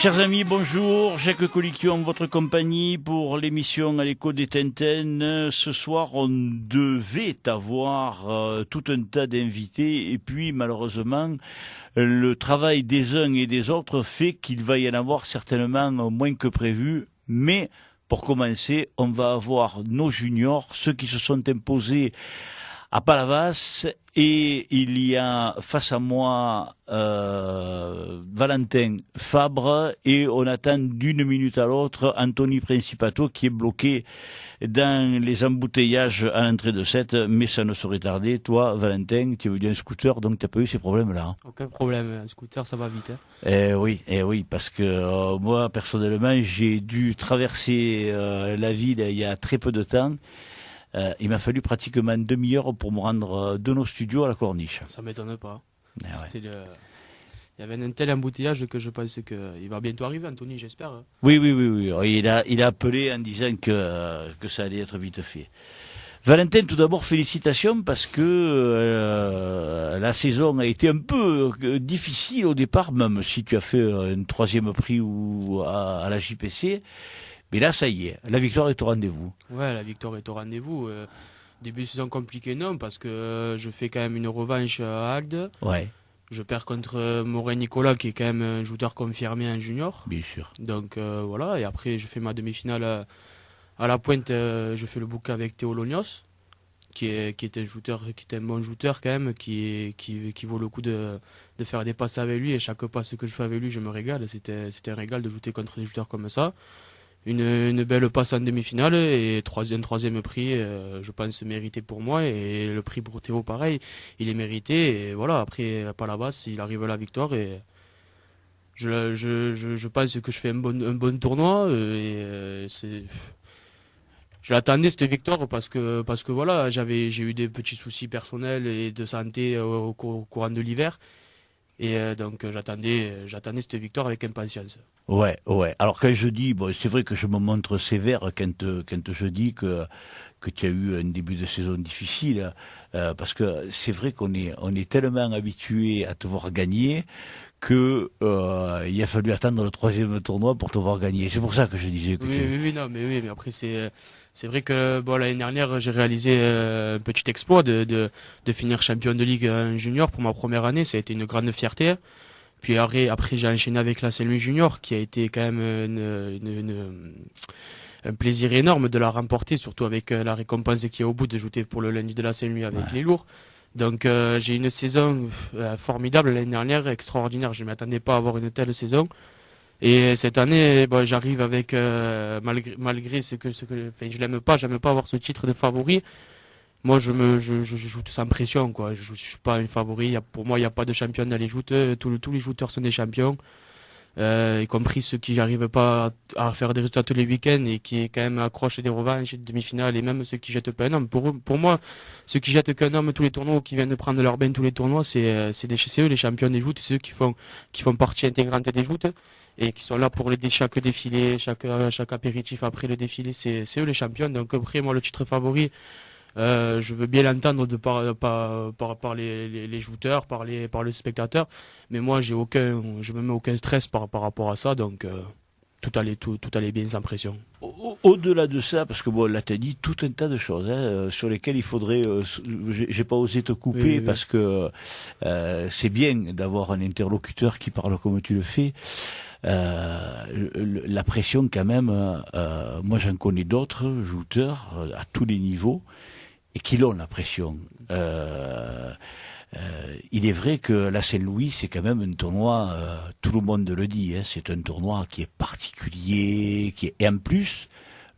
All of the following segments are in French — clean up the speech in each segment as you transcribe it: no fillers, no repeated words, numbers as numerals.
Chers amis, bonjour. Jacques Coliquion, votre compagnie pour l'émission à l'écho des Tintin. Ce soir, on devait avoir tout un tas d'invités et puis malheureusement, le travail des uns et des autres fait qu'il va y en avoir certainement moins que prévu. Mais pour commencer, on va avoir nos juniors, ceux qui se sont imposés à Palavas, et il y a face à moi Valentin Fabre, et on attend d'une minute à l'autre Anthony Principato qui est bloqué dans les embouteillages à l'entrée de Sète, mais ça ne saurait tarder. Toi, Valentin, tu es venu en scooter, donc tu n'as pas eu ces problèmes-là. Hein. Aucun problème, un scooter ça va vite. Hein. Eh oui, parce que moi, personnellement, j'ai dû traverser la ville il y a très peu de temps. Il m'a fallu pratiquement une demi-heure pour me rendre de nos studios à la Corniche. Ça m'étonne pas. Ouais. Il y avait un tel embouteillage que je pense qu'il va bientôt arriver, Anthony, j'espère. Hein. Oui. Il a appelé en disant que ça allait être vite fait. Valentin, tout d'abord, félicitations parce que la saison a été un peu difficile au départ, même si tu as fait un troisième prix à la JPC. Mais là, ça y est, la victoire est au rendez-vous. Ouais, la victoire est au rendez-vous. Début de saison compliqué, non, parce que je fais quand même une revanche à Agde. Ouais. Je perds contre Morin Nicolas, qui est quand même un joueur confirmé en junior. Bien sûr. Donc voilà, et après je fais ma demi-finale à la pointe. Je fais le bouquet avec Théo Lognos, qui est un joueur, qui est un bon joueur quand même, qui vaut le coup de faire des passes avec lui. Et chaque passe que je fais avec lui, je me régale. C'était un régal de jouer contre des joueurs comme ça. Une belle passe en demi-finale et un troisième prix, je pense mérité pour moi, et le prix pour Théo pareil, il est mérité, et voilà, après à Palavas il arrive à la victoire, et je pense que je fais un bon tournoi, je l'attendais cette victoire parce que voilà, j'ai eu des petits soucis personnels et de santé au courant de l'hiver. Et donc j'attendais cette victoire avec impatience. Ouais. Alors quand je dis, c'est vrai que je me montre sévère quand je dis que tu as eu un début de saison difficile, parce que c'est vrai qu'on est tellement habitué à te voir gagner que il a fallu attendre le troisième tournoi pour te voir gagner. C'est pour ça que je disais que mais après c'est vrai que l'année dernière j'ai réalisé un petit exploit de finir champion de ligue en junior pour ma première année. Ça a été une grande fierté. Puis après j'ai enchaîné avec la Saint-Louis junior, qui a été quand même un plaisir énorme de la remporter, surtout avec la récompense qui est au bout de jouer pour le lundi de la Saint-Louis avec les lourds. Donc j'ai une saison formidable l'année dernière, extraordinaire. Je ne m'attendais pas à avoir une telle saison. Et cette année, j'arrive avec malgré ce que j'aime pas avoir ce titre de favori. Moi, je joue sans pression, quoi. Je suis pas un favori. Pour moi, il n'y a pas de champion dans les joutes. Tous les jouteurs sont des champions, y compris ceux qui n'arrivent pas à faire des résultats tous les week-ends et qui quand même accrochent des revanches, des demi-finales, et même ceux qui jettent pas un homme. Pour moi, ceux qui jettent qu'un homme tous les tournois, ou qui viennent de prendre leur bain tous les tournois, c'est eux les champions des joutes, c'est eux qui font partie intégrante des joutes, et qui sont là pour chaque défilé, chaque apéritif après le défilé, c'est eux les champions. Donc après, moi, le titre favori, je veux bien l'entendre par les jouteurs, par le spectateur, mais moi je me mets aucun stress par rapport à ça, donc tout allait bien sans pression. Au-delà de ça, parce que là t'as dit tout un tas de choses sur lesquelles il faudrait, j'ai pas osé te couper, parce que c'est bien d'avoir un interlocuteur qui parle comme tu le fais. La pression quand même, moi j'en connais d'autres jouteurs à tous les niveaux et qui l'ont la pression. Il est vrai que la Saint-Louis, c'est quand même un tournoi, tout le monde le dit, c'est un tournoi qui est particulier, et en plus,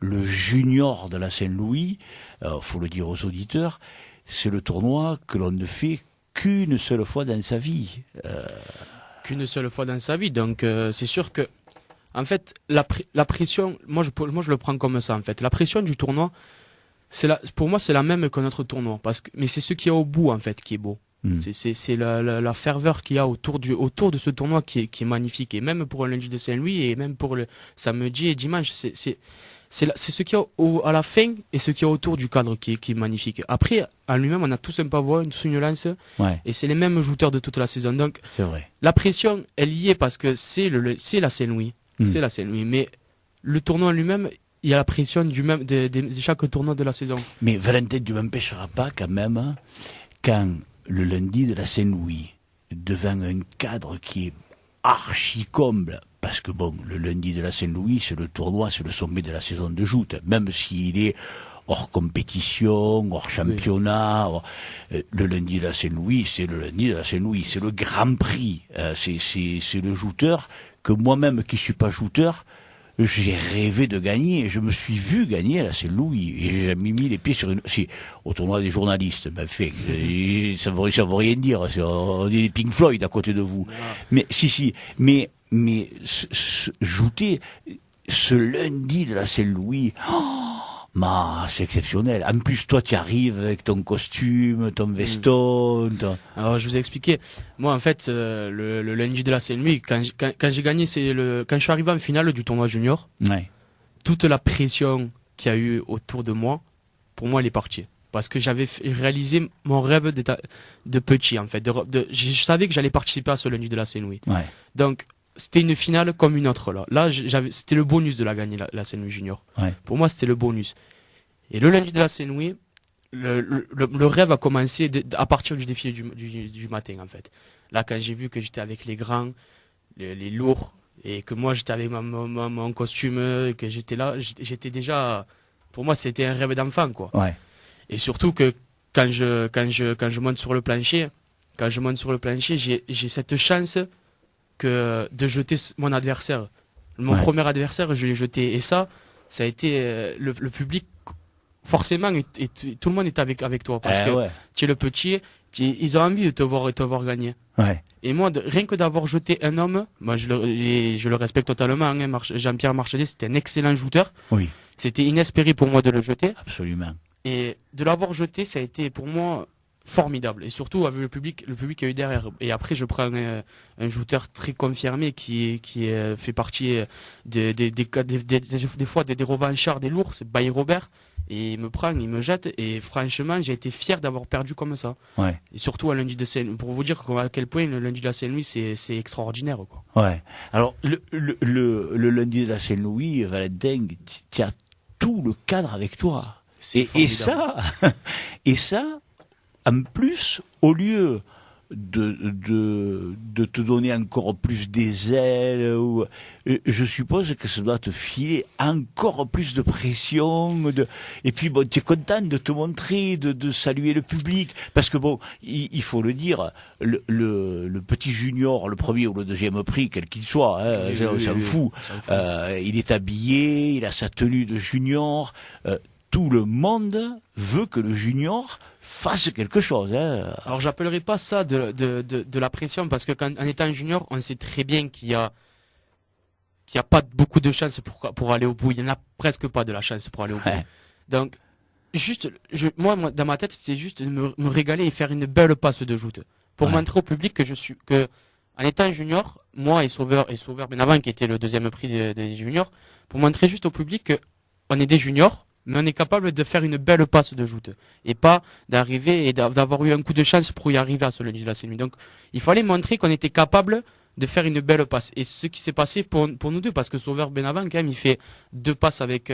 le junior de la Saint-Louis, faut le dire aux auditeurs, c'est le tournoi que l'on ne fait qu'une seule fois dans sa vie. Qu'une seule fois dans sa vie, donc c'est sûr que, en fait, la pression, moi je le prends comme ça, en fait. La pression du tournoi, pour moi c'est la même que notre tournoi, mais c'est ce qu'il y a au bout, en fait, qui est beau. C'est la ferveur qu'il y a autour de ce tournoi qui est magnifique, et même pour un lundi de Saint-Louis, et même pour le samedi et dimanche, c'est ce qu'il y a à la fin et ce qu'il y a autour du cadre qui est magnifique. Après, en lui-même, on a tous un pavois, tous une lance, et c'est les mêmes jouteurs de toute la saison. Donc, c'est vrai. La pression, elle y est parce que c'est la Saint-Louis. C'est la Saint-Louis. Mais le tournoi en lui-même, il y a la pression de chaque tournoi de la saison. Mais Valentin, tu m'empêcheras pas quand même, quand le lundi de la Saint-Louis devant un cadre qui est archi comble, parce que bon, le lundi de la Saint-Louis, c'est le tournoi, c'est le sommet de la saison de joute, même s'il est hors compétition, hors championnat, le lundi de la Saint-Louis, c'est le lundi de la Saint-Louis, c'est le Grand Prix, c'est le jouteur que moi-même qui suis pas jouteur, j'ai rêvé de gagner, je me suis vu gagner à la Saint-Louis, et j'ai jamais mis les pieds sur au tournoi des journalistes, ben fait, ça veut rien dire, on est des Pink Floyd à côté de vous. Mais, mais, jouter ce lundi de la Saint-Louis, c'est exceptionnel. En plus, toi, tu arrives avec ton costume, ton veston. Alors, je vous ai expliqué. Moi, en fait, le lundi de la Saint-Louis, quand j'ai gagné, quand je suis arrivé en finale du tournoi junior, toute la pression qu'il y a eu autour de moi, pour moi, elle est partie. Parce que j'avais réalisé mon rêve de petit, en fait. Je savais que j'allais participer à ce lundi de la Saint-Louis. Donc, c'était une finale comme une autre là. C'était le bonus de la gagner la Saint-Louis junior. Pour moi, c'était le bonus. Et le lundi de la Saint-Louis, le rêve a commencé à partir du défilé du matin en fait. Là, quand j'ai vu que j'étais avec les grands, les lourds, et que moi j'étais avec mon costume, que j'étais là, j'étais déjà. Pour moi, c'était un rêve d'enfant quoi. Et surtout que quand je monte sur le plancher, j'ai cette chance de jeter mon adversaire. Mon premier adversaire, je l'ai jeté. Et ça a été le public, forcément, et tout le monde est avec toi. Parce que tu es le petit, ils ont envie de te voir gagner. Et moi, rien que d'avoir jeté un homme, moi, je le respecte totalement. Hein, Jean-Pierre Marchedet, c'était un excellent shooter. C'était inespéré pour moi de le jeter. Absolument. Et de l'avoir jeté, ça a été pour moi formidable, et surtout avec le public qu'il y a eu derrière. Et après, je prends un shooter très confirmé qui fait partie des fois des revanchards, des lourds, c'est Baye Robert, et il me jette, et franchement, j'ai été fier d'avoir perdu comme ça. Et surtout à lundi de Saint-Louis, pour vous dire à quel point le lundi de la Saint-Louis c'est extraordinaire quoi. Alors le lundi de la Saint-Louis, Valentin, tu as tout le cadre avec toi. Et ça, en plus, au lieu de te donner encore plus des ailes, je suppose que ça doit te filer encore plus de pression, et puis bon, tu es content de te montrer, de saluer le public, parce que bon, il faut le dire, le petit junior, le premier ou le deuxième prix, quel qu'il soit, on s'en fout, il est habillé, il a sa tenue de junior, tout le monde veut que le junior fasse quelque chose. Alors j'appellerai pas ça de la pression, parce que en étant junior, on sait très bien qu'il y a pas beaucoup de chance pour aller au bout. Il y en a presque pas de la chance pour aller au bout. Donc juste, moi dans ma tête, c'était juste de me régaler et faire une belle passe de joute pour montrer au public que en étant junior, moi et Sauveur Benavent, qui était le deuxième prix des juniors, pour montrer juste au public que on est des juniors, mais on est capable de faire une belle passe de joute, et pas d'arriver et d'avoir eu un coup de chance pour y arriver à ce lundi de la Saint-Louis. Donc, il fallait montrer qu'on était capable de faire une belle passe. Et ce qui s'est passé pour nous deux, parce que Sauveur Benavent, quand même, il fait 2 passes avec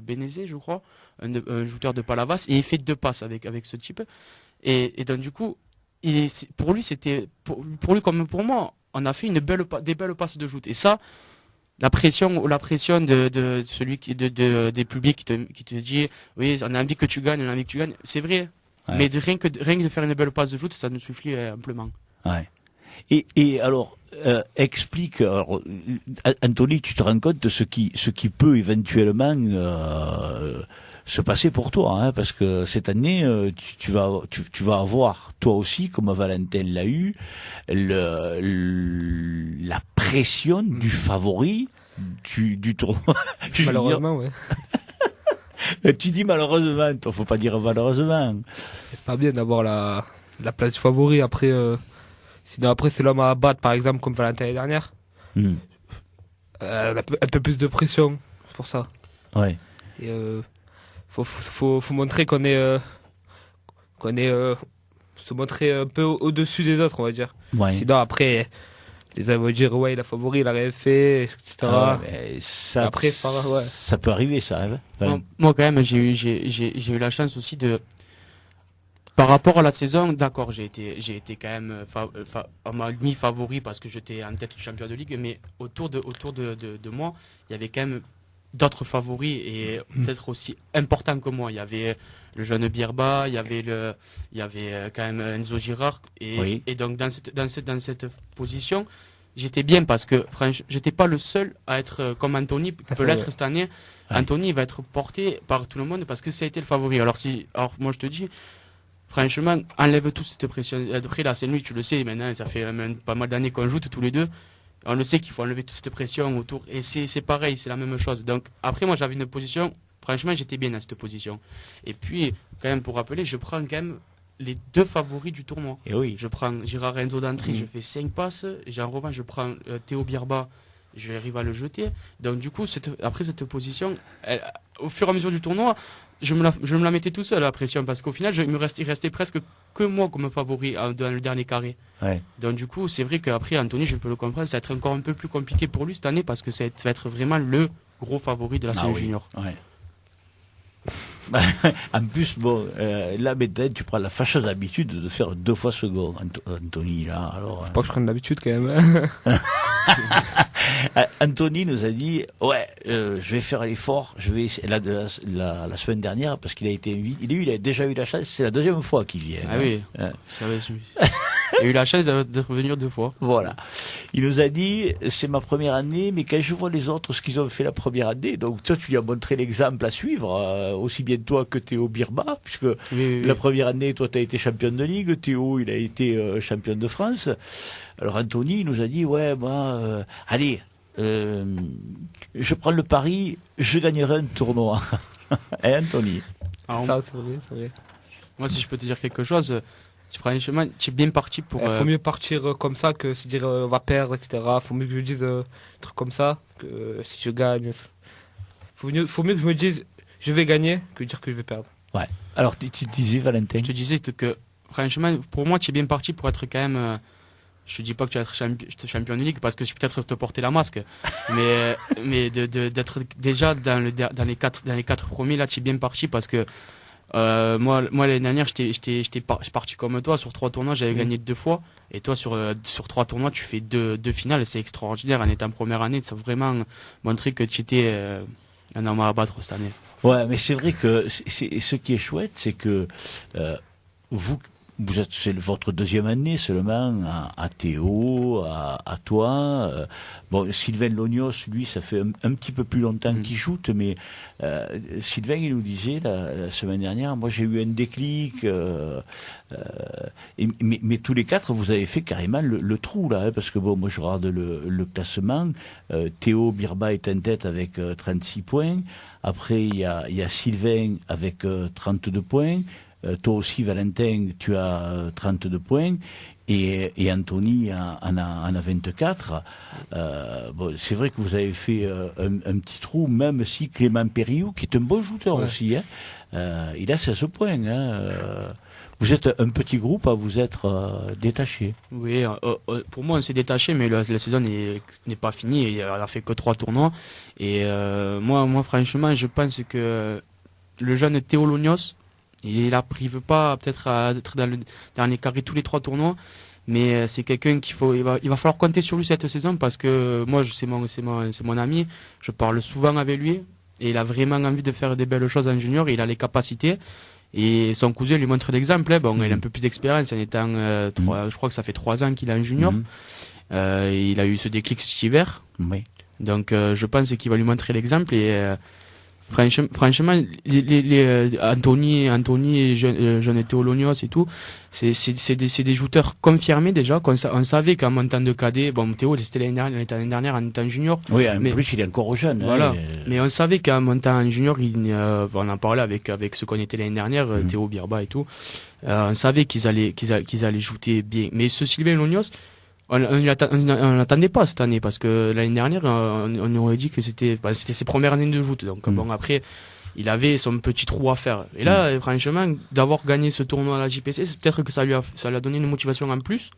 Bénézé, je crois, un joueur de Palavas, et il fait 2 passes avec ce type. Et donc, du coup, pour lui comme pour moi, on a fait des belles passes de joute. Et ça, la pression de celui des publics qui te dit oui, on a envie que tu gagnes, c'est vrai, mais rien que de faire une belle passe de joute, ça nous suffit amplement. Et alors explique, alors, Anthony, tu te rends compte de ce qui peut éventuellement se passer pour toi, hein, parce que cette année tu vas avoir toi aussi, comme Valentin l'a eu, la pression du favori du tournoi. Malheureusement, ouais. Tu dis malheureusement, faut pas dire malheureusement. C'est pas bien d'avoir la place du favori après. Sinon après c'est l'homme à battre, par exemple, comme Valentin l'année dernière. Un peu plus de pression. pour ça. Ouais. Et faut montrer qu'on est se montrer un peu au-dessus des autres, on va dire. Ouais. Sinon après les gens vont dire ouais il a favori, il a rien fait, etc. Ah ouais, mais ça, Après, ouais. ça peut arriver, ça. Hein. Ouais. Moi, quand même, j'ai eu la chance aussi de, par rapport à la saison, d'accord, j'ai été quand même, on m'a mis favori parce que j'étais en tête du champion de ligue, mais autour de moi, il y avait quand même d'autres favoris et peut-être aussi importants que moi. Il y avait le jeune Birba, il y avait quand même Enzo Girard et donc dans cette position, j'étais bien parce que franchement, j'étais pas le seul à être comme Anthony peut l'être cette année. Ouais. Anthony va être porté par tout le monde parce que ça a été le favori. Alors moi je te dis, franchement, enlève toute cette pression. Après là, c'est lui, tu le sais, maintenant ça fait pas mal d'années qu'on joue tous les deux. On le sait qu'il faut enlever toute cette pression autour et c'est pareil, c'est la même chose. Donc après moi j'avais une position, franchement j'étais bien dans cette position. Et puis quand même pour rappeler, je prends quand même les deux favoris du tournoi. Et oui. Je prends Girard Enzo d'entrée, je fais 5 passes, et en revanche je prends Théo Birba, je arrive à le jeter. Donc du coup, après cette position, au fur et à mesure du tournoi, je me la mettais tout seul la pression, parce qu'au final, il restait presque que moi comme favori dans le dernier carré. Ouais. Donc du coup, c'est vrai qu'après, Anthony, je peux le comprendre, ça va être encore un peu plus compliqué pour lui cette année, parce que ça va être vraiment le gros favori de la saison junior. Ouais. En plus, bon, là maintenant tu prends la fâcheuse habitude de faire 2 fois second, Anthony. Là, alors, faut pas que je prenne l'habitude quand même. Anthony nous a dit ouais, je vais faire l'effort. Je vais la semaine dernière parce qu'il a été invité. Il a déjà eu la chance. C'est la 2e fois qu'il vient. Ah oui. Il a eu la chance de revenir 2 fois. Voilà. Il nous a dit c'est ma première année, mais quand je vois les autres ce qu'ils ont fait la première année, donc toi tu lui as montré l'exemple à suivre, aussi bien toi que Théo Birba, puisque la première année toi tu as été champion de ligue, Théo il a été champion de France. Alors Anthony il nous a dit ouais moi allez je prends le pari, je gagnerai un tournoi. Et Anthony. Alors, ça c'est vrai. Moi si je peux te dire quelque chose. Franchement, tu es bien parti pour. Faut mieux partir comme ça que se dire on va perdre, etc. Faut mieux que je me dise un truc comme ça que si je gagne. Faut mieux que je me dise je vais gagner que dire que je vais perdre. Ouais. Alors tu disais Valentin. Je te disais que franchement, pour moi, tu es bien parti pour être quand même. Je te dis pas que tu vas être champion de ligue parce que je peux peut-être te porter la masque, mais d'être déjà dans les quatre premiers là, tu es bien parti parce que. Moi l'année dernière j'étais parti comme toi sur 3 tournois, j'avais gagné 2 fois et toi sur 3 tournois tu fais deux finales, c'est extraordinaire. En étant première année, ça a vraiment montré que tu étais un homme à abattre cette année. Ouais, mais c'est vrai que ce qui est chouette, c'est que c'est votre 2e année seulement à Théo, à toi. Bon, Sylvain Lognos, lui, ça fait un petit peu plus longtemps qu'il shoot, mais Sylvain, il nous disait la semaine dernière, moi j'ai eu un déclic, mais tous les 4, vous avez fait carrément le trou là, hein, parce que bon, moi je regarde le classement. Théo Birba est en tête avec 36 points. Après, il y a Sylvain avec 32 points. Toi aussi, Valentin, tu as 32 points et Anthony en a 24. Bon, c'est vrai que vous avez fait un petit trou, même si Clément Périou, qui est un bon shooter aussi, hein, il a 16 points. Hein, vous êtes un petit groupe à vous être détaché. Oui, pour moi on s'est détaché, mais la saison n'est pas finie. Il a fait que 3 tournois. Et moi franchement, je pense que le jeune Théo Lognos, il n'arrive pas peut-être à être dans le dernier carré tous les 3 tournois, mais c'est quelqu'un il va falloir compter sur lui cette saison parce que moi c'est mon ami, je parle souvent avec lui et il a vraiment envie de faire des belles choses en junior, il a les capacités et son cousin lui montre l'exemple. Bon, il a un peu plus d'expérience en étant je crois que ça fait 3 ans qu'il est en junior. Il a eu ce déclic cet hiver. Oui. Donc je pense qu'il va lui montrer l'exemple et franchement, Anthony et jeune Théo Lognos et tout, c'est des shooters confirmés déjà. On savait qu'en montant de cadet, bon, Théo, c'était l'année dernière en étant junior. Oui, mais plus il est encore jeune. Voilà. Hein, mais on savait qu'en montant en junior, on en parlait avec ceux qu'on était l'année dernière, Théo Birba et tout. On savait qu'ils allaient shooter bien. Mais ce Sylvain Lognos, On l'attendait pas cette année parce que l'année dernière, on aurait dit que c'était ses premières années de joute. Donc bon, après, il avait son petit trou à faire. Et là, franchement, d'avoir gagné ce tournoi à la JPC, c'est peut-être que ça lui a donné une motivation en plus.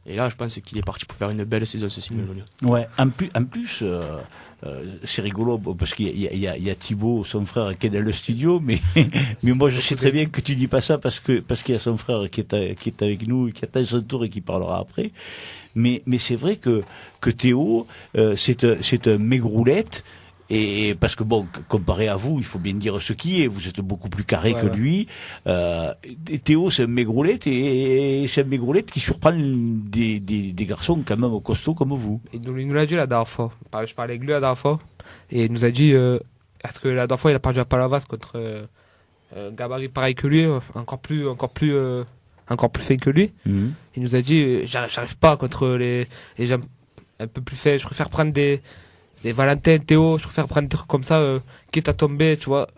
Et là, je pense qu'il est parti pour faire une belle saison, ce Simon Junior. Ouais, en plus, c'est rigolo parce qu'il y a Thibaut, son frère, qui est dans le studio, mais moi je sais très bien que tu dis pas ça parce qu'il y a son frère qui est avec nous, qui attend son tour et qui parlera après. Mais c'est vrai que Théo, c'est un maigroulette. Et parce que bon, comparé à vous, il faut bien dire ce qui est. Vous êtes beaucoup plus carré que lui. Théo, c'est un maigroulette et c'est un maigroulette qui surprend des garçons quand même costauds comme vous. Il nous l'a dit la dernière fois. Je parlais avec lui la dernière fois et il nous a dit parce que la dernière fois il a perdu à Palavas contre gabarit pareil que lui, encore plus fait que lui. Il nous a dit j'arrive pas contre les gens un peu plus faibles. Je préfère prendre des Valentin, Théo, je préfère prendre des trucs comme ça, quitte à tomber, tu vois.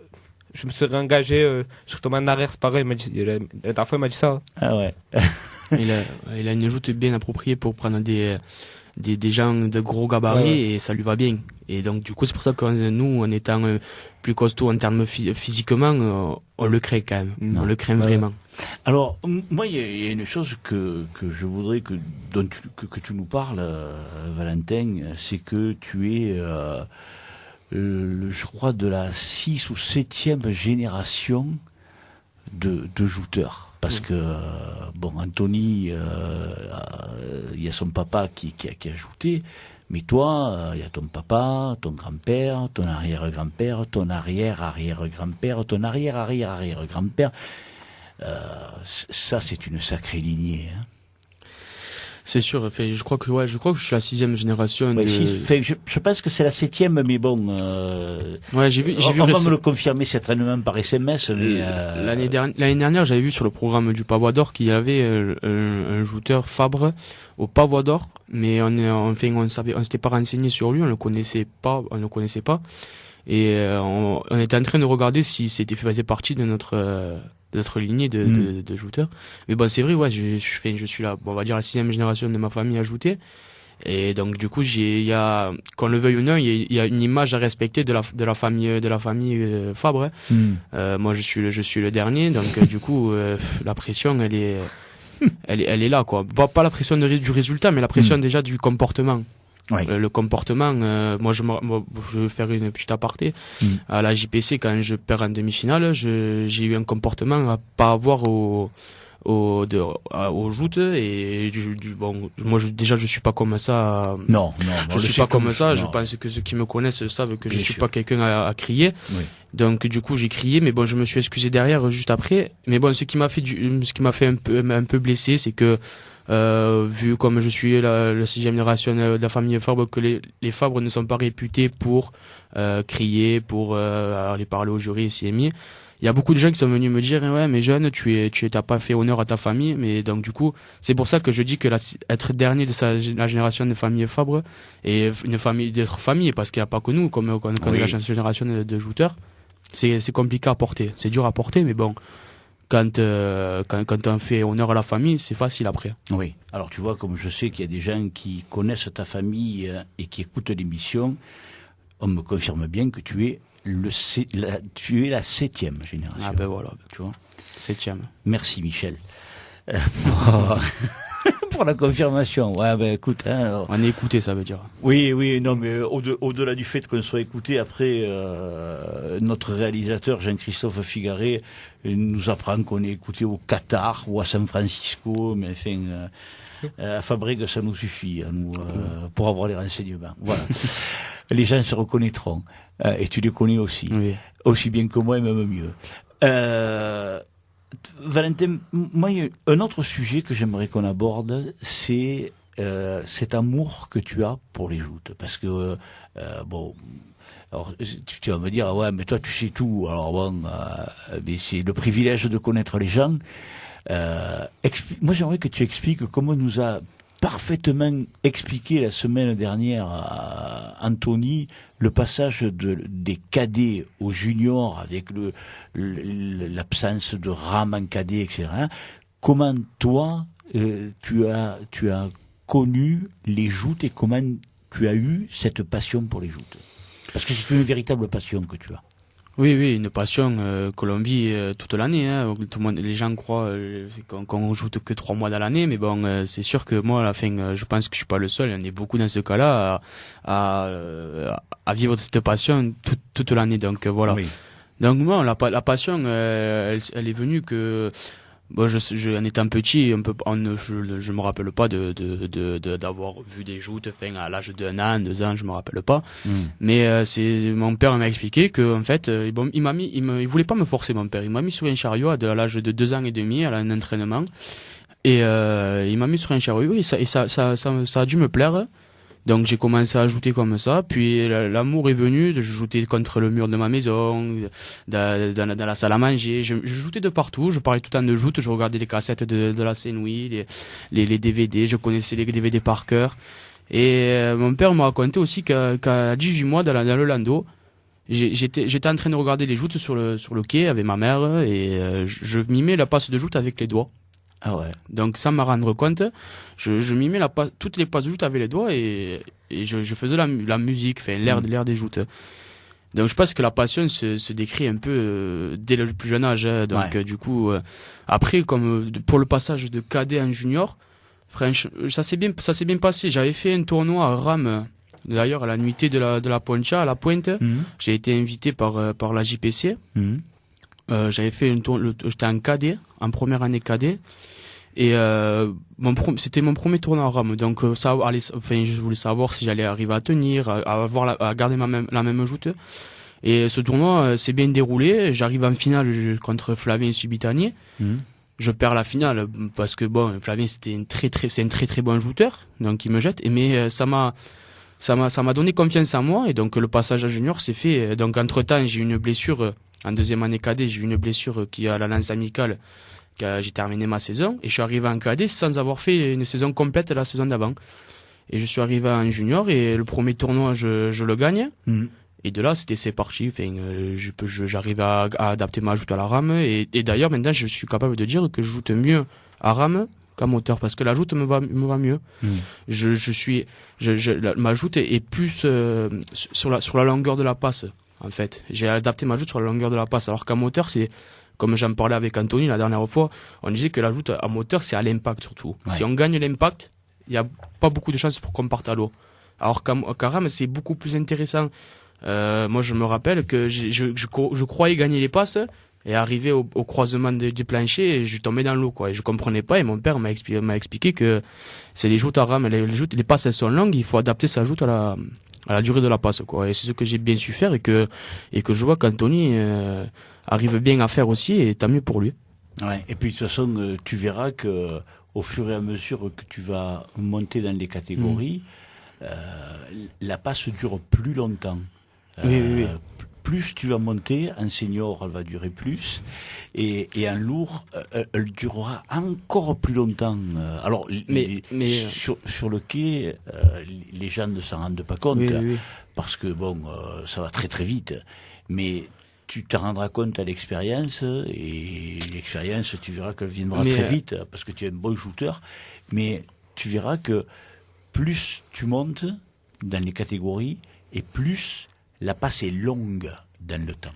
Je me serais engagé, je suis tombé en arrière, c'est pareil, la dernière fois il m'a dit ça. Ah ouais. il a une joute bien appropriée pour prendre des gens de gros gabarits et ça lui va bien. Et donc du coup c'est pour ça que nous, en étant plus costaud en termes physiquement, on le crée quand même. On le crée vraiment. Alors moi il y a une chose que je voudrais que tu nous parles, Valentin, c'est que tu es je crois de la 6 ou 7e génération de jouteurs. Parce que bon, Anthony, il y a son papa qui a jouté, mais toi, il y a ton papa, ton grand-père, ton arrière-grand-père, ton arrière-arrière-grand-père, ton arrière-arrière-arrière-grand-père. Ça, c'est une sacrée lignée. Hein. C'est sûr. Je crois que je suis la 6e génération. Ouais, je pense que c'est la 7e, mais bon. Ouais, j'ai vu. On va me le confirmer certainement par SMS. Mais l'année dernière, j'avais vu sur le programme du Pavois d'Or qu'il y avait un jouteur Fabre au Pavois d'Or, mais on s'était pas renseigné sur lui, on le connaissait pas. Et on était en train de regarder si faisait partie de notre lignée de jouteurs. Mais bon, c'est vrai, ouais, je suis là, on va dire la 6e génération de ma famille à jouter. Et donc, du coup, qu'on le veuille ou non, il y a une image à respecter de la famille Fabre. Moi, je suis le dernier, donc, du coup, la pression, elle est là, quoi. Pas la pression du résultat, mais la pression déjà du comportement. Oui. Le comportement, moi je vais faire une petite aparté. À la JPC, quand je perds en demi-finale, j'ai eu un comportement à pas avoir au joutes et moi je suis pas comme ça. Non, je suis pas comme ça. Je pense que ceux qui me connaissent savent que je suis pas quelqu'un à crier. Oui. Donc du coup j'ai crié, mais bon je me suis excusé derrière juste après. Mais bon ce qui m'a fait un peu blessé, c'est que vu comme je suis la 6e génération de la famille Fabre, que les Fabres ne sont pas réputés pour crier, pour aller parler au jury et s'y aimer. Il y a beaucoup de gens qui sont venus me dire ouais mais jeune t'as pas fait honneur à ta famille. Mais donc du coup c'est pour ça que je dis que être dernier de la génération de famille Fabre et une famille d'être famille, parce qu'il n'y a pas que nous comme on est la génération de jouteurs, c'est compliqué à porter, c'est dur à porter, mais bon quand on fait honneur à la famille, c'est facile après. Oui. Alors tu vois, comme je sais qu'il y a des gens qui connaissent ta famille et qui écoutent l'émission, on me confirme bien que tu es la 7e génération. Ah ben voilà. Tu vois. 7e. Merci Michel. Pour la confirmation. Ouais, ben écoute. Hein, on est écouté, ça veut dire. Oui, non, mais au-delà du fait qu'on soit écouté, après, notre réalisateur Jean-Christophe Figaré nous apprend qu'on est écouté au Qatar ou à San Francisco, mais enfin, à Fabrique, ça nous suffit, pour avoir les renseignements. Voilà. Les gens se reconnaîtront. Et tu les connais aussi. Oui. Aussi bien que moi et même mieux. Valentin, moi, il y a un autre sujet que j'aimerais qu'on aborde, c'est cet amour que tu as pour les joutes. Parce que, bon, alors, tu vas me dire, ouais, mais toi, tu sais tout. Alors bon, mais c'est le privilège de connaître les gens. Moi, j'aimerais que tu expliques comment nous a parfaitement expliqué la semaine dernière Anthony le passage des cadets aux juniors avec l'absence de rame en cadet, etc. Comment toi tu as connu les joutes et comment tu as eu cette passion pour les joutes? Parce que c'est une véritable passion que tu as. Oui, oui, une passion que l'on vit toute l'année. Hein. Tout le monde, les gens croient qu'on joue que 3 mois dans l'année, mais bon, c'est sûr que moi, à la fin, je pense que je suis pas le seul. Il y en a beaucoup dans ce cas-là à vivre cette passion toute l'année. Donc voilà. Oui. Donc moi, la passion, elle est venue que. Bon, en étant petit, je me rappelle pas d'avoir vu des joutes, enfin, à l'âge d'1 an, 2 ans, je me rappelle pas. Mais, mon père m'a expliqué que, en fait, bon, il voulait pas me forcer, mon père. Il m'a mis sur un chariot à l'âge de 2 ans et demi, à un entraînement. Et, il m'a mis sur un chariot et ça a dû me plaire. Donc j'ai commencé à jouer comme ça, puis l'amour est venu, je jouais contre le mur de ma maison, dans la salle à manger, je jouais de partout, je parlais tout le temps de joute, je regardais les cassettes de la Saint-Louis, les DVD, je connaissais les DVD par cœur. Et mon père m'a raconté aussi qu'à 18 mois dans le Lando, j'étais en train de regarder les joutes sur le quai avec ma mère et je mimais la passe de joute avec les doigts. Ah ouais. Donc sans me rendre compte, je mimais toutes les passes de joute avec les doigts et je faisais la musique, enfin l'air des joutes. Donc je pense que la passion se décrit un peu dès le plus jeune âge. Hein. Donc du coup, après comme pour le passage de cadet en junior, franchement, ça s'est bien passé. J'avais fait un tournoi à Rame, d'ailleurs à la nuitée de la Poncha à la Pointe. J'ai été invité par la JPC. J'avais fait j'étais en cadet, en première année cadet. Et c'était mon premier tournoi à Rame, donc je voulais savoir si j'allais arriver à tenir, à garder la même joute. Et ce tournoi s'est bien déroulé. J'arrive en finale contre Flavien Subitanier. Je perds la finale parce que bon, Flavien c'est un très très bon joueur, donc il me jette. Mais ça m'a donné confiance en moi et donc le passage à junior s'est fait. Donc entre temps j'ai eu une blessure en deuxième année cadet, j'ai eu une blessure qui a la lance amicale. J'ai terminé ma saison et je suis arrivé en cadet sans avoir fait une saison complète la saison d'avant. Et je suis arrivé en junior et le premier tournoi je le gagne. Et de là c'est parti. Enfin, j'arrive à adapter ma joute à la rame et d'ailleurs maintenant je suis capable de dire que je joue mieux à rame qu'à moteur parce que la joute me va mieux. Ma joute est plus sur la longueur de la passe en fait. J'ai adapté ma joute sur la longueur de la passe alors qu'à moteur c'est comme j'en parlais avec Anthony la dernière fois, on disait que la joute à moteur, c'est à l'impact surtout. Ouais. Si on gagne l'impact, il n'y a pas beaucoup de chances pour qu'on parte à l'eau. Alors qu'à rame, c'est beaucoup plus intéressant. Moi, je me rappelle que je croyais gagner les passes et arriver au croisement du plancher et je tombais dans l'eau, quoi. Et je comprenais pas et mon père m'a expliqué que c'est les joutes à rame, les passes, elles sont longues, il faut adapter sa joute à la durée de la passe, quoi. Et c'est ce que j'ai bien su faire et que je vois qu'Anthony arrive bien à faire aussi et tant mieux pour lui. Ouais. Et puis de toute façon, tu verras que au fur et à mesure que tu vas monter dans les catégories, la passe dure plus longtemps. Oui. Plus tu vas monter, en senior, elle va durer plus, et en lourd, elle durera encore plus longtemps. Alors, sur le quai, les gens ne s'en rendent pas compte, parce que bon, ça va très très vite, mais tu te rendras compte à l'expérience, et l'expérience, tu verras qu'elle viendra très vite, parce que tu es un bon shooter, mais tu verras que plus tu montes dans les catégories, et plus la passe est longue dans le temps.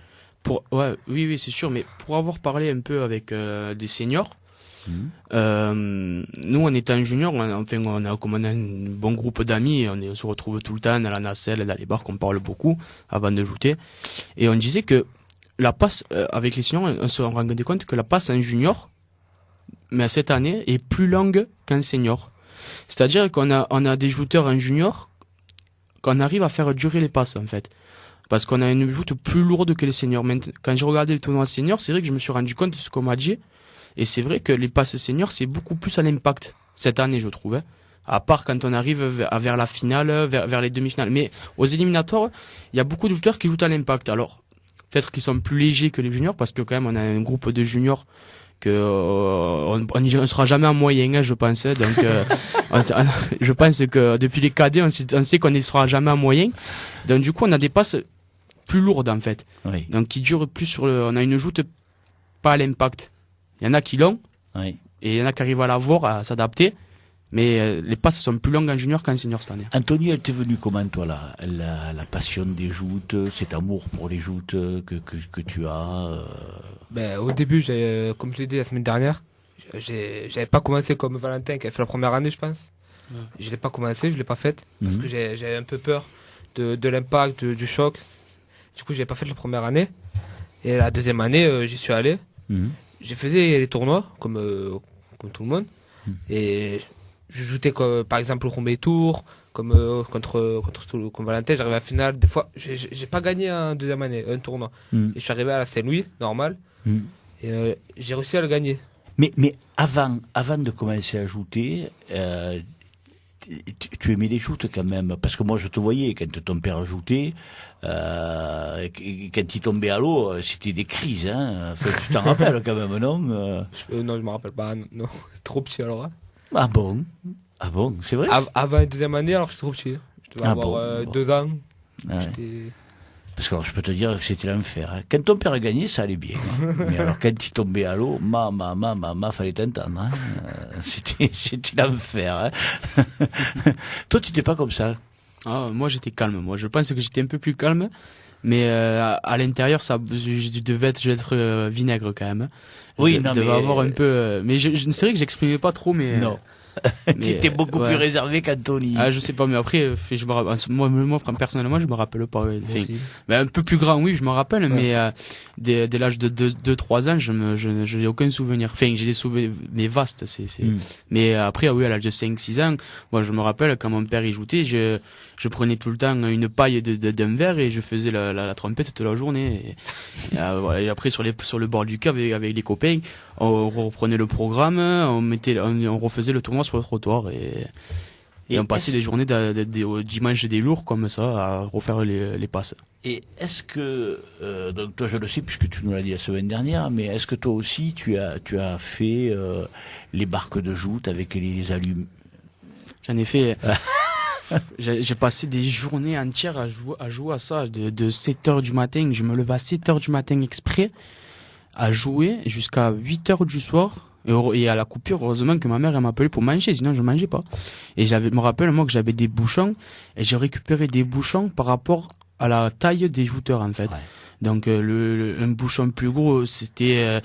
Oui, c'est sûr, mais pour avoir parlé un peu avec des seniors, nous on était en junior, on a un bon groupe d'amis, on se retrouve tout le temps dans la nacelle, dans les bars, qu'on parle beaucoup avant de jouer, et on disait que la passe avec les seniors, on se rendait compte que la passe en junior, mais cette année, est plus longue qu'en senior. C'est-à-dire qu'on a des jouteurs en junior qu'on arrive à faire durer les passes en fait. Parce qu'on a une joute plus lourde que les seniors. Quand j'ai regardé le tournoi senior, c'est vrai que je me suis rendu compte de ce qu'on m'a dit. Et c'est vrai que les passes seniors, c'est beaucoup plus à l'impact cette année, je trouve. À part quand on arrive vers la finale, vers les demi-finales. Mais aux éliminatoires, il y a beaucoup de joueurs qui jouent à l'impact. Alors, peut-être qu'ils sont plus légers que les juniors, parce que quand même, on a un groupe de juniors que on ne sera jamais en moyen, je pense. Donc, je pense que depuis les cadets, on sait qu'on ne sera jamais en moyen. Donc, du coup, on a des passes plus lourdes, en fait. Oui. Donc, qui durent plus on a une joute pas à l'impact. Il y en a qui l'ont. Oui. Et il y en a qui arrivent à l'avoir, à s'adapter. Mais les passes sont plus longues en junior qu'en senior cette année. Anthony, elle t'est venue comment, toi, la passion des joutes, cet amour pour les joutes que tu as Ben, au début, comme je l'ai dit la semaine dernière, j'avais pas commencé comme Valentin qui a fait la première année, je pense. Ouais. Je l'ai pas commencé, je l'ai pas faite parce que j'avais un peu peur de l'impact, du choc. Du coup, j'ai pas fait la première année. Et la deuxième année, j'y suis allé. J'ai faisais les tournois comme tout le monde. Et je jouais par exemple au premier tour, comme Valentin, j'arrivais à la finale. Des fois, j'ai pas gagné en deuxième année un tournoi. Et je suis arrivé à la Saint-Louis, normal. Et j'ai réussi à le gagner. Mais avant de commencer à jouer, tu aimais les joutes quand même, parce que moi je te voyais quand ton père jouait, quand il tombait à l'eau, c'était des crises, hein. Enfin, tu t'en rappelles quand même, non Non, je me rappelle pas, non, c'est trop petit alors. Hein. Ah bon, c'est vrai. Avant la deuxième année, alors je suis trop petit. Je devais avoir 2 ans. Ouais. Parce que alors, je peux te dire que c'était l'enfer. Hein. Quand ton père gagnait, ça allait bien. Hein. Mais alors quand il tombait à l'eau, fallait t'entendre. Hein. C'était l'enfer. Hein. Toi, tu n'étais pas comme ça. Ah, moi, j'étais calme. Moi, je pense que j'étais un peu plus calme. Mais à l'intérieur, je devais être vinaigre quand même. Oui, je devais avoir un peu. Mais c'est vrai que j'exprimais pas trop. Mais non. Tu étais beaucoup plus réservé qu'Anthony. Ah, je sais pas, mais après, moi, personnellement, je me rappelle pas. Mais un peu plus grand, oui, je me rappelle, mais dès l'âge de 2-3 ans, je n'ai aucun souvenir. Enfin, j'ai des souvenirs, mais vastes, Mais après, oui, à l'âge de 5-6 ans, moi, je me rappelle quand mon père y jouait, je prenais tout le temps une paille d'un verre et je faisais la trompette toute la journée. Et après, sur le bord du cave avec les copains, on reprenait le programme, on refaisait le tournoi sur le trottoir et on passait des journées au dimanche des lourds comme ça à refaire les passes. Et est-ce que donc toi je le sais puisque tu nous l'as dit la semaine dernière, mais est-ce que toi aussi tu as fait les barques de joute avec les allumes? J'en ai fait. J'ai passé des journées entières à jouer à ça de 7h du matin. Je me levais à 7h du matin exprès à jouer jusqu'à 8h du soir. Et à la coupure, heureusement que ma mère elle m'appelait pour manger, sinon je mangeais pas. Et je me rappelle moi que j'avais des bouchons et j'ai récupéré des bouchons par rapport à la taille des jouteurs en fait. Ouais. Donc un bouchon plus gros, c'était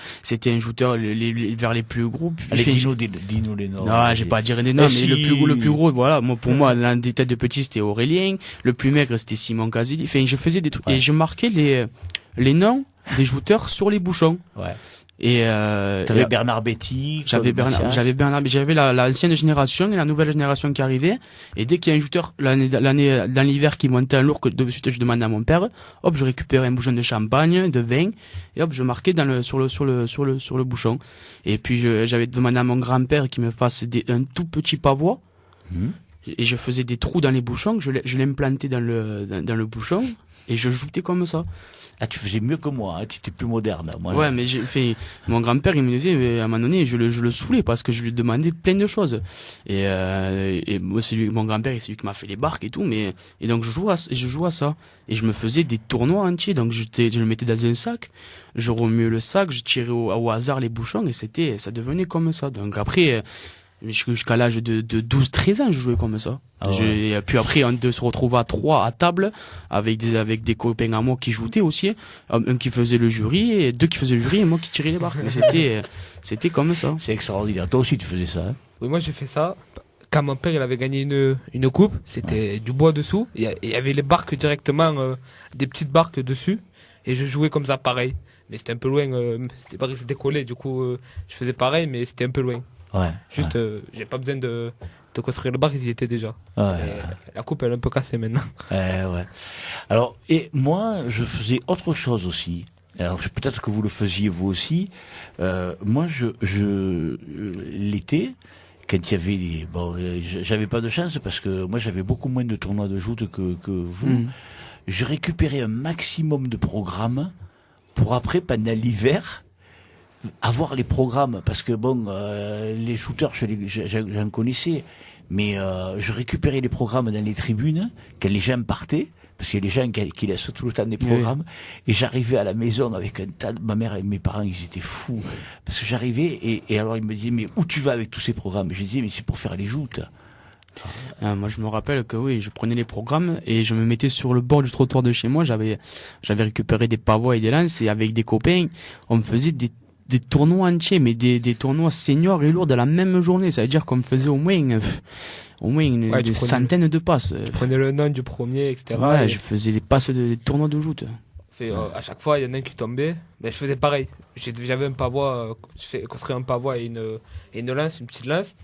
un jouteur vers les plus gros. Allez, dis-nous les noms. Non, j'ai pas à dire des noms, mais le plus gros, voilà. Moi, pour moi, l'un des têtes de petit, c'était Aurélien. Le plus maigre, c'était Simon Casilli. Enfin, je faisais des trucs et je marquais les noms des jouteurs sur les bouchons. Ouais. Et t'avais Bernard Betty. J'avais l'ancienne génération et la nouvelle génération qui arrivait. Et dès qu'il y a un joueur dans l'hiver qui montait un lourd, que de suite je demandais à mon père, hop, je récupérais un bouchon de champagne, de vin, et hop, je marquais sur le bouchon. Et puis j'avais demandé à mon grand-père qu'il me fasse un tout petit pavois. Et je faisais des trous dans les bouchons, je l'implantais dans le bouchon et je jouais comme ça. Ah, tu faisais mieux que moi, hein, tu étais plus moderne. Moi, ouais, mais mon grand-père, il me disait, à un moment donné, je le saoulais parce que je lui demandais plein de choses. Et moi, mon grand-père, c'est lui qui m'a fait les barques et tout, et donc je joue à ça. Et je me faisais des tournois entiers, donc je le mettais dans un sac, je remuais le sac, je tirais au hasard les bouchons et ça devenait comme ça. Donc après, jusqu'à l'âge de 12-13 ans, je jouais comme ça. Ah ouais. Puis après, on se retrouvait à 3 à table, avec des copains à moi qui jouaient aussi. Un qui faisait le jury, et 2 qui faisaient le jury, et moi qui tirais les barques. Mais c'était comme ça. C'est extraordinaire. Toi aussi, tu faisais ça, hein? Oui, moi, j'ai fait ça. Quand mon père, il avait gagné une coupe, c'était du bois dessous. Il y avait les barques directement, des petites barques dessus. Et je jouais comme ça, pareil. Mais c'était un peu loin, c'était pas que c'était collé, du coup, je faisais pareil, mais c'était un peu loin. Ouais. Juste, j'ai pas besoin de construire le bar, ils y étaient déjà. Ouais. La coupe, elle est un peu cassée maintenant. Ouais. Alors, et moi, je faisais autre chose aussi. Alors, peut-être que vous le faisiez vous aussi. Moi, l'été, quand il y avait j'avais pas de chance parce que moi, j'avais beaucoup moins de tournois de joute que vous. Je récupérais un maximum de programmes pour après, pendant l'hiver, avoir les programmes, parce que les shooters, j'en connaissais, mais je récupérais les programmes dans les tribunes quand les gens partaient, parce qu'il y a des gens qui laissent tout le temps des programmes, et j'arrivais à la maison avec un tas de... Ma mère et mes parents, ils étaient fous, parce que j'arrivais, et alors ils me disaient, mais où tu vas avec tous ces programmes? Je disais, mais c'est pour faire les joutes. Moi, je me rappelle que oui, je prenais les programmes et je me mettais sur le bord du trottoir de chez moi. J'avais récupéré des pavois et des lances, et avec des copains, on me faisait des tournois entiers, mais des tournois seniors et lourds de la même journée. Ça veut dire qu'on me faisait au moins une centaine de passes. Tu prenais le nom du premier, etc. Ouais, je faisais des passes des tournois de joute. À chaque fois, il y en a un qui tombait. Mais je faisais pareil. J'avais un pavois, je construisais un pavois et une lance, une petite lance.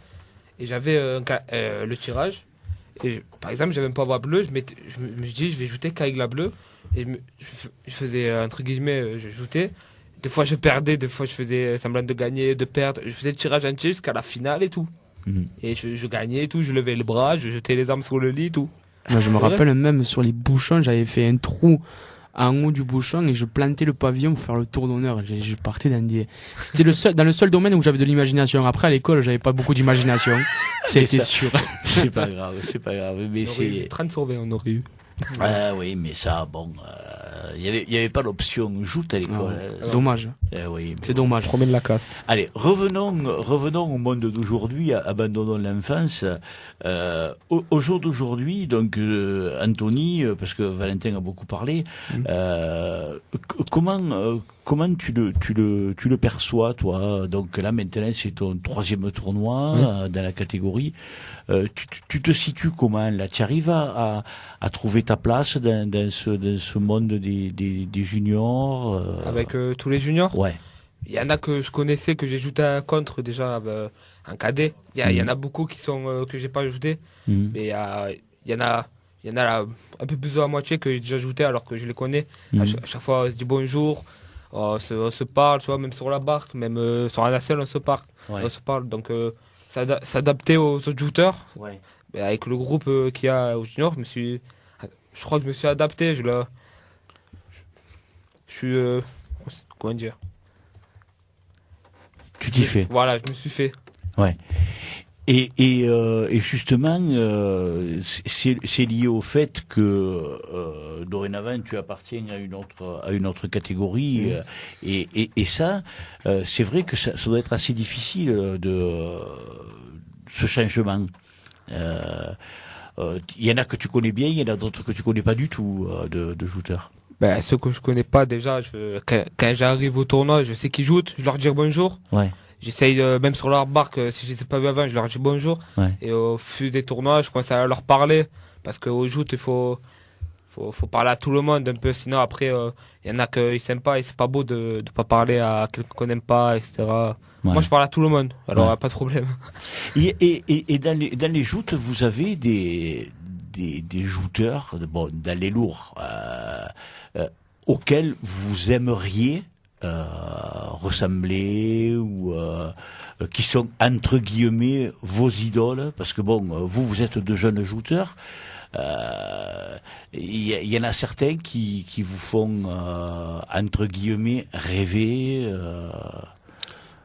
Et j'avais le tirage. Et par exemple, j'avais un pavois bleu. Je me suis dit, je vais jouer qu'avec la bleue. Et je faisais, entre guillemets, je jouais. Des fois, je perdais. Des fois, je faisais semblant de gagner, de perdre. Je faisais le tirage entier jusqu'à la finale et tout. Et je gagnais et tout. Je levais le bras, je jetais les armes sur le lit et tout. Moi, je me rappelle même sur les bouchons, j'avais fait un trou en haut du bouchon et je plantais le pavillon pour faire le tour d'honneur. Je partais dans le seul domaine où j'avais de l'imagination. Après, à l'école, j'avais pas beaucoup d'imagination. C'était sûr. C'est pas grave. Mais c'est 30 sur 20, on aurait eu. Ah oui, mais ça, bon, il y avait pas l'option joute à l'école. Dommage. Oui, c'est dommage. Je remets de la classe. Allez, revenons au monde d'aujourd'hui, abandonnons l'enfance. Au jour d'aujourd'hui, donc Anthony, parce que Valentin a beaucoup parlé, comment tu le perçois, toi? Donc là maintenant c'est ton 3e tournoi dans la catégorie. Tu te situes comment là? Tu arrives à trouver ta place dans ce monde des juniors avec tous les juniors? Ouais. Il y en a que je connaissais, que j'ai ajouté contre déjà en cadet. Il y en a beaucoup qui sont que j'ai pas ajouté, mais il y en a là, un peu plus de la moitié que j'ai déjà ajouté alors que je les connais. À chaque fois on se dit bonjour, on se parle, tu vois, même sur la barque, même sur la nacelle on se parle. Donc s'adapter aux autres shooters. Ouais. Mais avec le groupe qu'il y a aux juniors, je crois que je me suis adapté. Je suis comment dire? Tu t'y fais. Voilà, je me suis fait. Ouais. Et justement, c'est lié au fait que dorénavant tu appartiens à une autre catégorie, et ça, c'est vrai que ça doit être assez difficile ce changement. Il y en a que tu connais bien, il y en a d'autres que tu connais pas du tout de shooters. Ben, ceux que je connais pas déjà, quand j'arrive au tournoi, je sais qu'ils jouent, je leur dis bonjour. Ouais. J'essaye, même sur leur barque, si je les ai pas vus avant, je leur dis bonjour. Ouais. Et au fil des tournois, je commence à leur parler. Parce qu'au joute, il faut parler à tout le monde un peu. Sinon, après, il y en a qui s'aiment pas et c'est pas beau de pas parler à quelqu'un qu'on n'aime pas, etc. Ouais. Moi, je parle à tout le monde. Alors, pas de problème. Et dans les joutes, vous avez des jouteurs, bon, dans les lourds, auxquels vous aimeriez ressembler ou qui sont entre guillemets vos idoles, parce que bon, vous êtes de jeunes jouteurs, il y en a certains qui vous font entre guillemets rêver.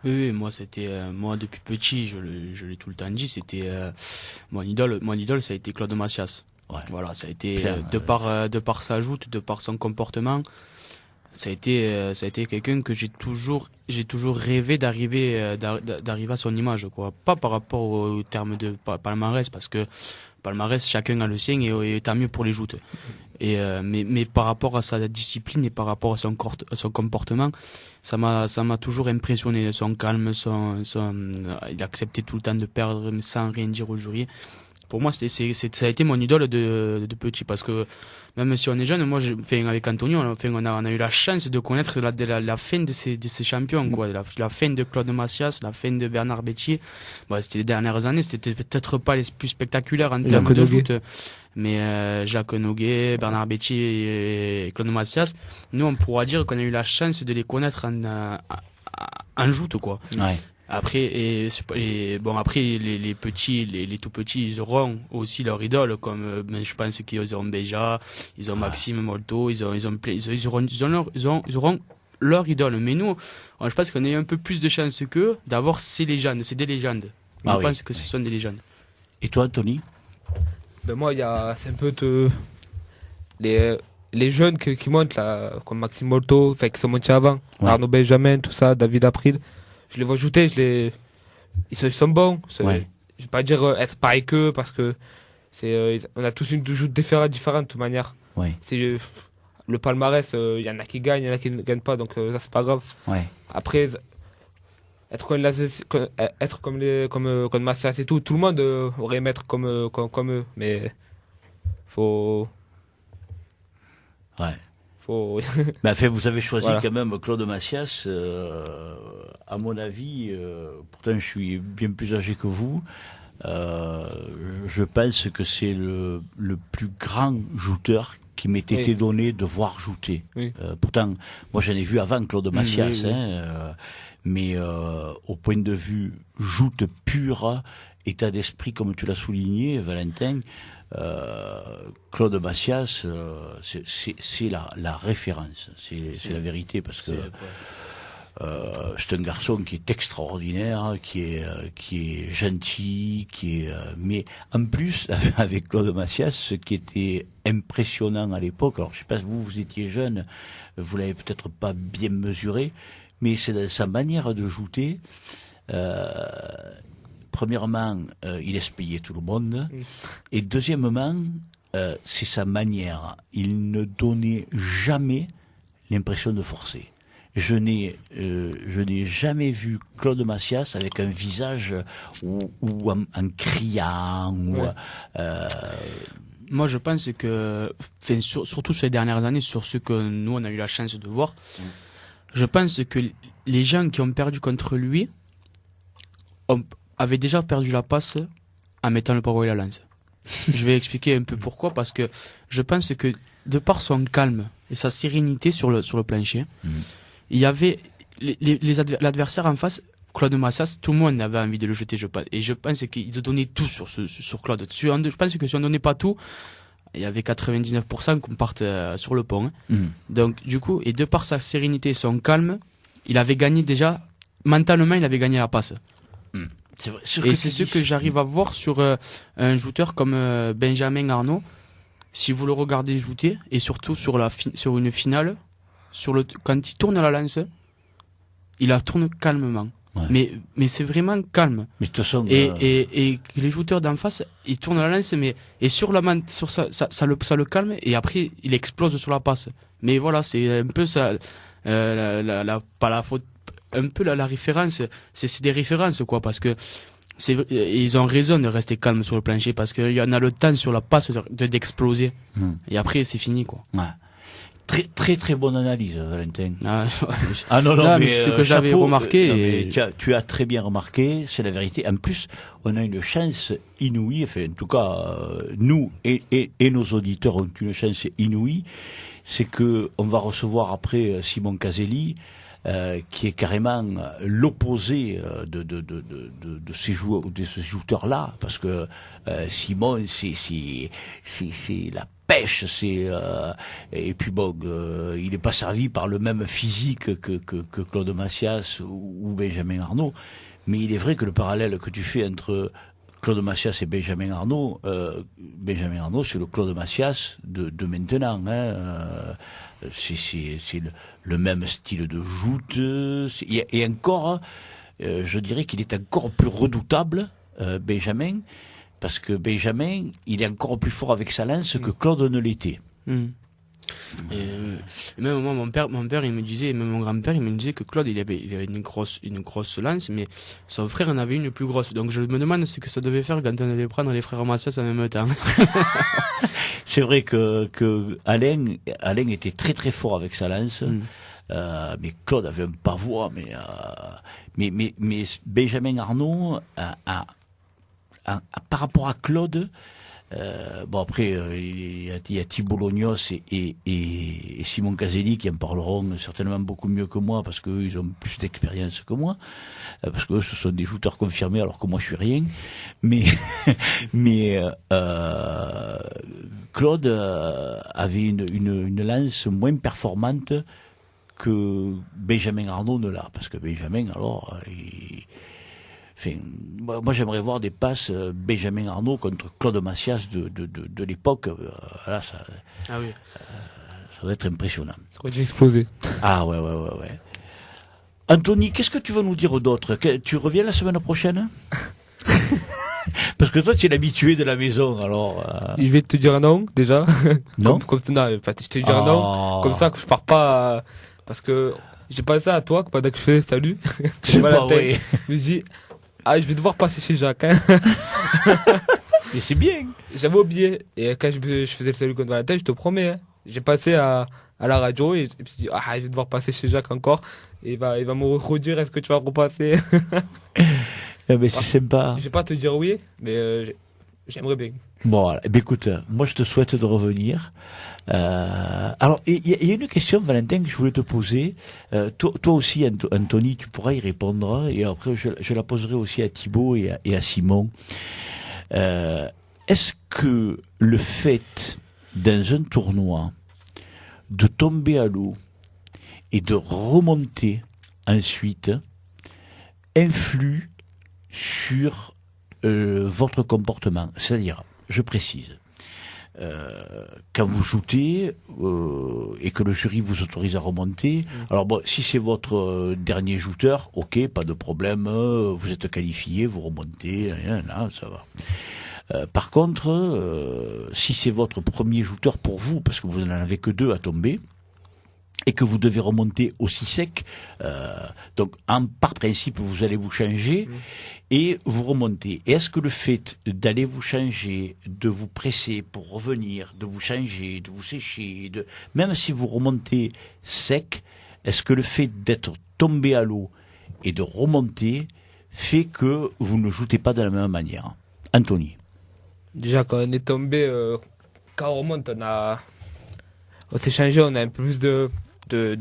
Oui, moi c'était moi depuis petit, je l'ai tout le temps dit, c'était mon idole ça a été Claude Massias. Ouais. Voilà, ça a été de par sa joute, de par son comportement. Ça a été quelqu'un que j'ai toujours rêvé d'arriver à son image, quoi. Pas par rapport au terme de palmarès, parce que palmarès chacun a le sien et tant mieux pour les joutes. Et mais par rapport à sa discipline et par rapport à son comportement, ça m'a toujours impressionné, son calme, il acceptait tout le temps de perdre mais sans rien dire au jury. Pour moi, ça a été mon idole de petit, parce que même si on est jeune, moi, avec Anthony, on a eu la chance de connaître la fin de ces champions, quoi. La fin de Claude Massias, la fin de Bernard Bétier. Bon, c'était les dernières années, c'était peut-être pas les plus spectaculaires en termes de joute, mais Jacques Noguet, Bernard Bétier et Claude Massias, nous, on pourra dire qu'on a eu la chance de les connaître en joute, quoi. Ouais. Après, les petits, les tout petits, ils auront aussi leur idole, comme, je pense qu'ils auront Béja, ils ont Maxime Molto, ils auront leur idole. Mais nous, je pense qu'on a eu un peu plus de chance qu'eux d'avoir ces légendes, c'est des légendes. Je pense que ce sont des légendes. Et toi, Tony? Ben moi, c'est un peu les jeunes qui montent là, comme Maxime Molto, qui sont montés avant, Ouais. Arnaud Benjamin, tout ça, David April, je les vois jouer, ils sont bons. Ouais. Je vais pas dire être pareil qu'eux parce que on a tous une joute différente de toute manière. Ouais. C'est le palmarès, il y en a qui gagnent, il y en a qui ne gagnent pas, donc ça c'est pas grave. Ouais. Après, être comme Massias et tout le monde aurait aimé être comme eux, mais faut. Ouais. Voilà. Enfin, vous avez choisi quand même Claude Massias. À mon avis, pourtant je suis bien plus âgé que vous. Je pense que c'est le plus grand joueur qui m'ait été donné de voir jouer. Oui. Pourtant, moi j'en ai vu avant Claude Massias, oui. mais au point de vue joute pure, état d'esprit, comme tu l'as souligné, Valentin, Claude Massias, c'est la référence, c'est la vérité, parce que c'est un garçon qui est extraordinaire, qui est gentil, mais en plus avec Claude Massias, ce qui était impressionnant à l'époque, alors je sais pas si vous étiez jeune, vous l'avez peut-être pas bien mesuré, mais c'est dans sa manière de jouer. Premièrement, il espayait tout le monde, et deuxièmement, c'est sa manière. Il ne donnait jamais l'impression de forcer. Je n'ai jamais vu Claude Massias avec un visage ou en criant. Moi, je pense que, surtout ces dernières années, sur ce que nous, on a eu la chance de voir, je pense que les gens qui ont perdu contre lui avaient déjà perdu la passe en mettant le pavot et la lance. Je vais expliquer un peu pourquoi, parce que je pense que, de par son calme et sa sérénité sur le plancher, il y avait l'adversaire en face, Claude Massias, tout le monde avait envie de le jeter, et je pense qu'il donnait tout sur Claude. Je pense que si on donnait pas tout, il y avait 99% qu'on parte sur le pont. Donc, du coup, et de par sa sérénité et son calme, il avait gagné déjà, mentalement, il avait gagné la passe. Et c'est ce que j'arrive à voir sur un joueur comme Benjamin Arnaud. Si vous le regardez jouer, et surtout sur une finale, quand il tourne la lance, il la tourne calmement. Ouais. Mais c'est vraiment calme. Mais de toute façon, et les joueurs d'en face, ils tournent la lance, et sur ça le calme, et après il explose sur la passe. Mais voilà, c'est un peu ça, pas la faute, un peu la référence, c'est des références quoi, parce que ils ont raison de rester calme sur le plancher, parce qu'il y en a le temps sur la passe d'exploser. Et après c'est fini quoi. Ouais. Très très très bonne analyse, Valentin. Non, mais ce que j'avais remarqué. Tu as très bien remarqué, c'est la vérité. En plus, on a une chance inouïe. Enfin, en tout cas, nous et nos auditeurs ont une chance inouïe. C'est que on va recevoir après Simon Caselli, qui est carrément l'opposé de ces joueurs-là, parce que Simon, c'est la pêche, et puis bon, il n'est pas servi par le même physique que Claude Massias ou Benjamin Arnaud, mais il est vrai que le parallèle que tu fais entre Claude Massias et Benjamin Arnaud, c'est le Claude Massias de maintenant, c'est le même style de joute, et encore, je dirais qu'il est encore plus redoutable, Benjamin, parce que Benjamin, il est encore plus fort avec sa lance que Claude ne l'était. Et même moi, mon père, il me disait, et même mon grand-père, il me disait que Claude, il avait une grosse lance, mais son frère en avait une plus grosse. Donc je me demande ce que ça devait faire quand on devait prendre les frères Massias en même temps. C'est vrai que Alain était très très fort avec sa lance. Mais Claude avait un pavois, mais Benjamin Arnaud par rapport à Claude, bon après il y a Thibault Lognos et Simon Caselli qui en parleront certainement beaucoup mieux que moi, parce qu'eux ils ont plus d'expérience que moi, parce que eux ce sont des shooters confirmés alors que moi je suis rien, mais Claude avait une lance moins performante que Benjamin Arnaud ne l'a, parce que Benjamin alors Enfin, moi, j'aimerais voir des passes Benjamin Arnaud contre Claude Massias de l'époque. Là, ça doit être impressionnant. Ça aurait dû exploser. Ah ouais. Anthony, qu'est-ce que tu vas nous dire d'autre? Tu reviens la semaine prochaine? Parce que toi, tu es l'habitué de la maison, alors... Je vais te dire non, déjà. Non? Non, je vais te dire non. Comme ça, que je pars pas... parce que j'ai pensé à toi pendant que je faisais salut. C'est pas vrai. Je me dis, je vais devoir passer chez Jacques. Hein. Mais c'est bien. J'avais oublié. Et quand je faisais le salut contre Valentin, je te promets, hein, j'ai passé à la radio et je me suis dit, je vais devoir passer chez Jacques encore. Et il va me redire, est-ce que tu vas repasser? Mais c'est sympa. Je vais pas te dire oui, mais j'aimerais bien. Bon, voilà. Écoute, moi je te souhaite de revenir. Alors, il y a une question, Valentin, que je voulais te poser. Toi aussi, Anthony, tu pourras y répondre. Et après, je la poserai aussi à Thibaut et à Simon. Est-ce que le fait, dans un tournoi, de tomber à l'eau et de remonter ensuite, influe sur votre comportement? C'est-à-dire, je précise, quand vous shootez et que le jury vous autorise à remonter, alors bon, si c'est votre dernier shooter, ok, pas de problème, vous êtes qualifié, vous remontez, là, ça va. Par contre, si c'est votre premier shooter pour vous, parce que vous n'en avez que 2 à tomber, et que vous devez remonter aussi sec, donc par principe vous allez vous changer et vous remontez. Et est-ce que le fait d'aller vous changer, de vous presser pour revenir, de vous changer, de vous sécher, même si vous remontez sec, est-ce que le fait d'être tombé à l'eau et de remonter fait que vous ne shootez pas de la même manière? Anthony. Déjà, quand on est tombé, quand on remonte, on s'est changé, on a un peu plus de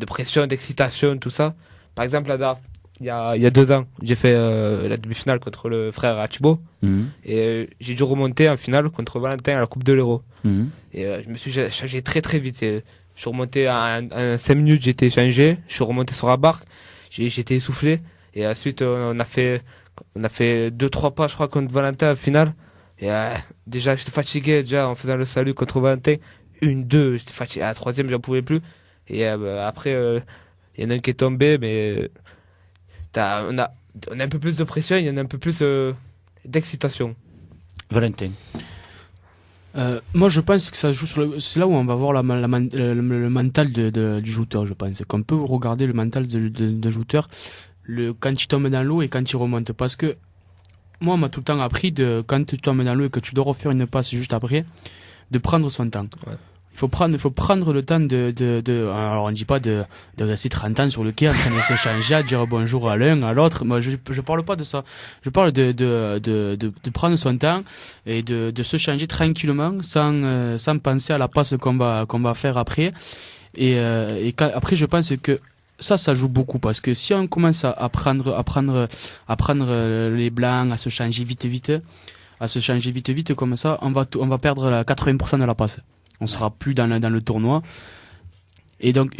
pression, d'excitation, tout ça. Par exemple, il y a 2 ans, j'ai fait la demi-finale contre le frère Archibo. Et j'ai dû remonter en finale contre Valentin à la Coupe de l'Euro. Et je me suis changé très très vite. Et je suis remonté en 5 minutes, j'étais changé. Je suis remonté sur la barque, j'étais essoufflé. Et ensuite, on a fait 2-3 pas, je crois, contre Valentin en finale. Et déjà, j'étais fatigué déjà en faisant le salut contre Valentin. 1-2, j'étais fatigué. À la 3e, j'en pouvais plus. Et après, il y en a un qui est tombé, mais on a un peu plus de pression, il y en a un peu plus d'excitation. Valentin. Moi, je pense que ça joue c'est là où on va voir le mental du shooter, je pense. Qu'on peut regarder le mental de shooter, quand il tombe dans l'eau et quand il remonte. Parce que moi, on m'a tout le temps appris quand tu tombes dans l'eau et que tu dois refaire une passe juste après, de prendre son temps. Ouais. Il faut prendre le temps alors on dit pas de rester 30 ans sur le quai en train de se changer, à dire bonjour à l'un, à l'autre. Moi, je parle pas de ça. Je parle de prendre son temps et de se changer tranquillement sans penser à la passe qu'on va faire après. Et après, je pense que ça joue beaucoup parce que si on commence à prendre les blancs, à se changer vite comme ça, on va perdre 80% de la passe. On sera plus dans le tournoi. Et donc,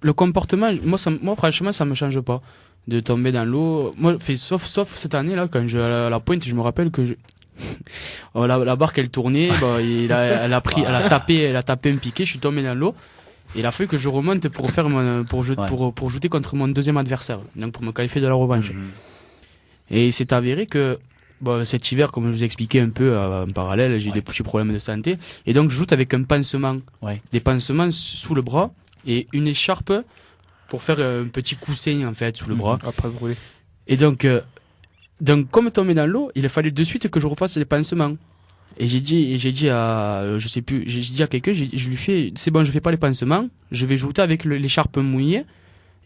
le comportement, moi, franchement, ça me change pas. De tomber dans l'eau. Moi, sauf cette année, là, quand à la pointe, je me rappelle que la barque, elle tournait, elle a tapé un piqué, je suis tombé dans l'eau. Il a fallu que je remonte pour jouer contre mon deuxième adversaire. Donc, pour me qualifier de la revanche. Et il s'est avéré que, cet hiver, comme je vous ai expliqué un peu en parallèle, j'ai eu des petits problèmes de santé. Et donc, je joue avec un pansement. Des pansements sous le bras et une écharpe pour faire un petit coussin, en fait, sous le bras. Après brûler. Et donc, comme tombé dans l'eau, il a fallu de suite que je refasse les pansements. Et j'ai dit à, je sais plus, j'ai dit à quelqu'un, je lui fais, c'est bon, je fais pas les pansements, je vais jouer avec l'écharpe mouillée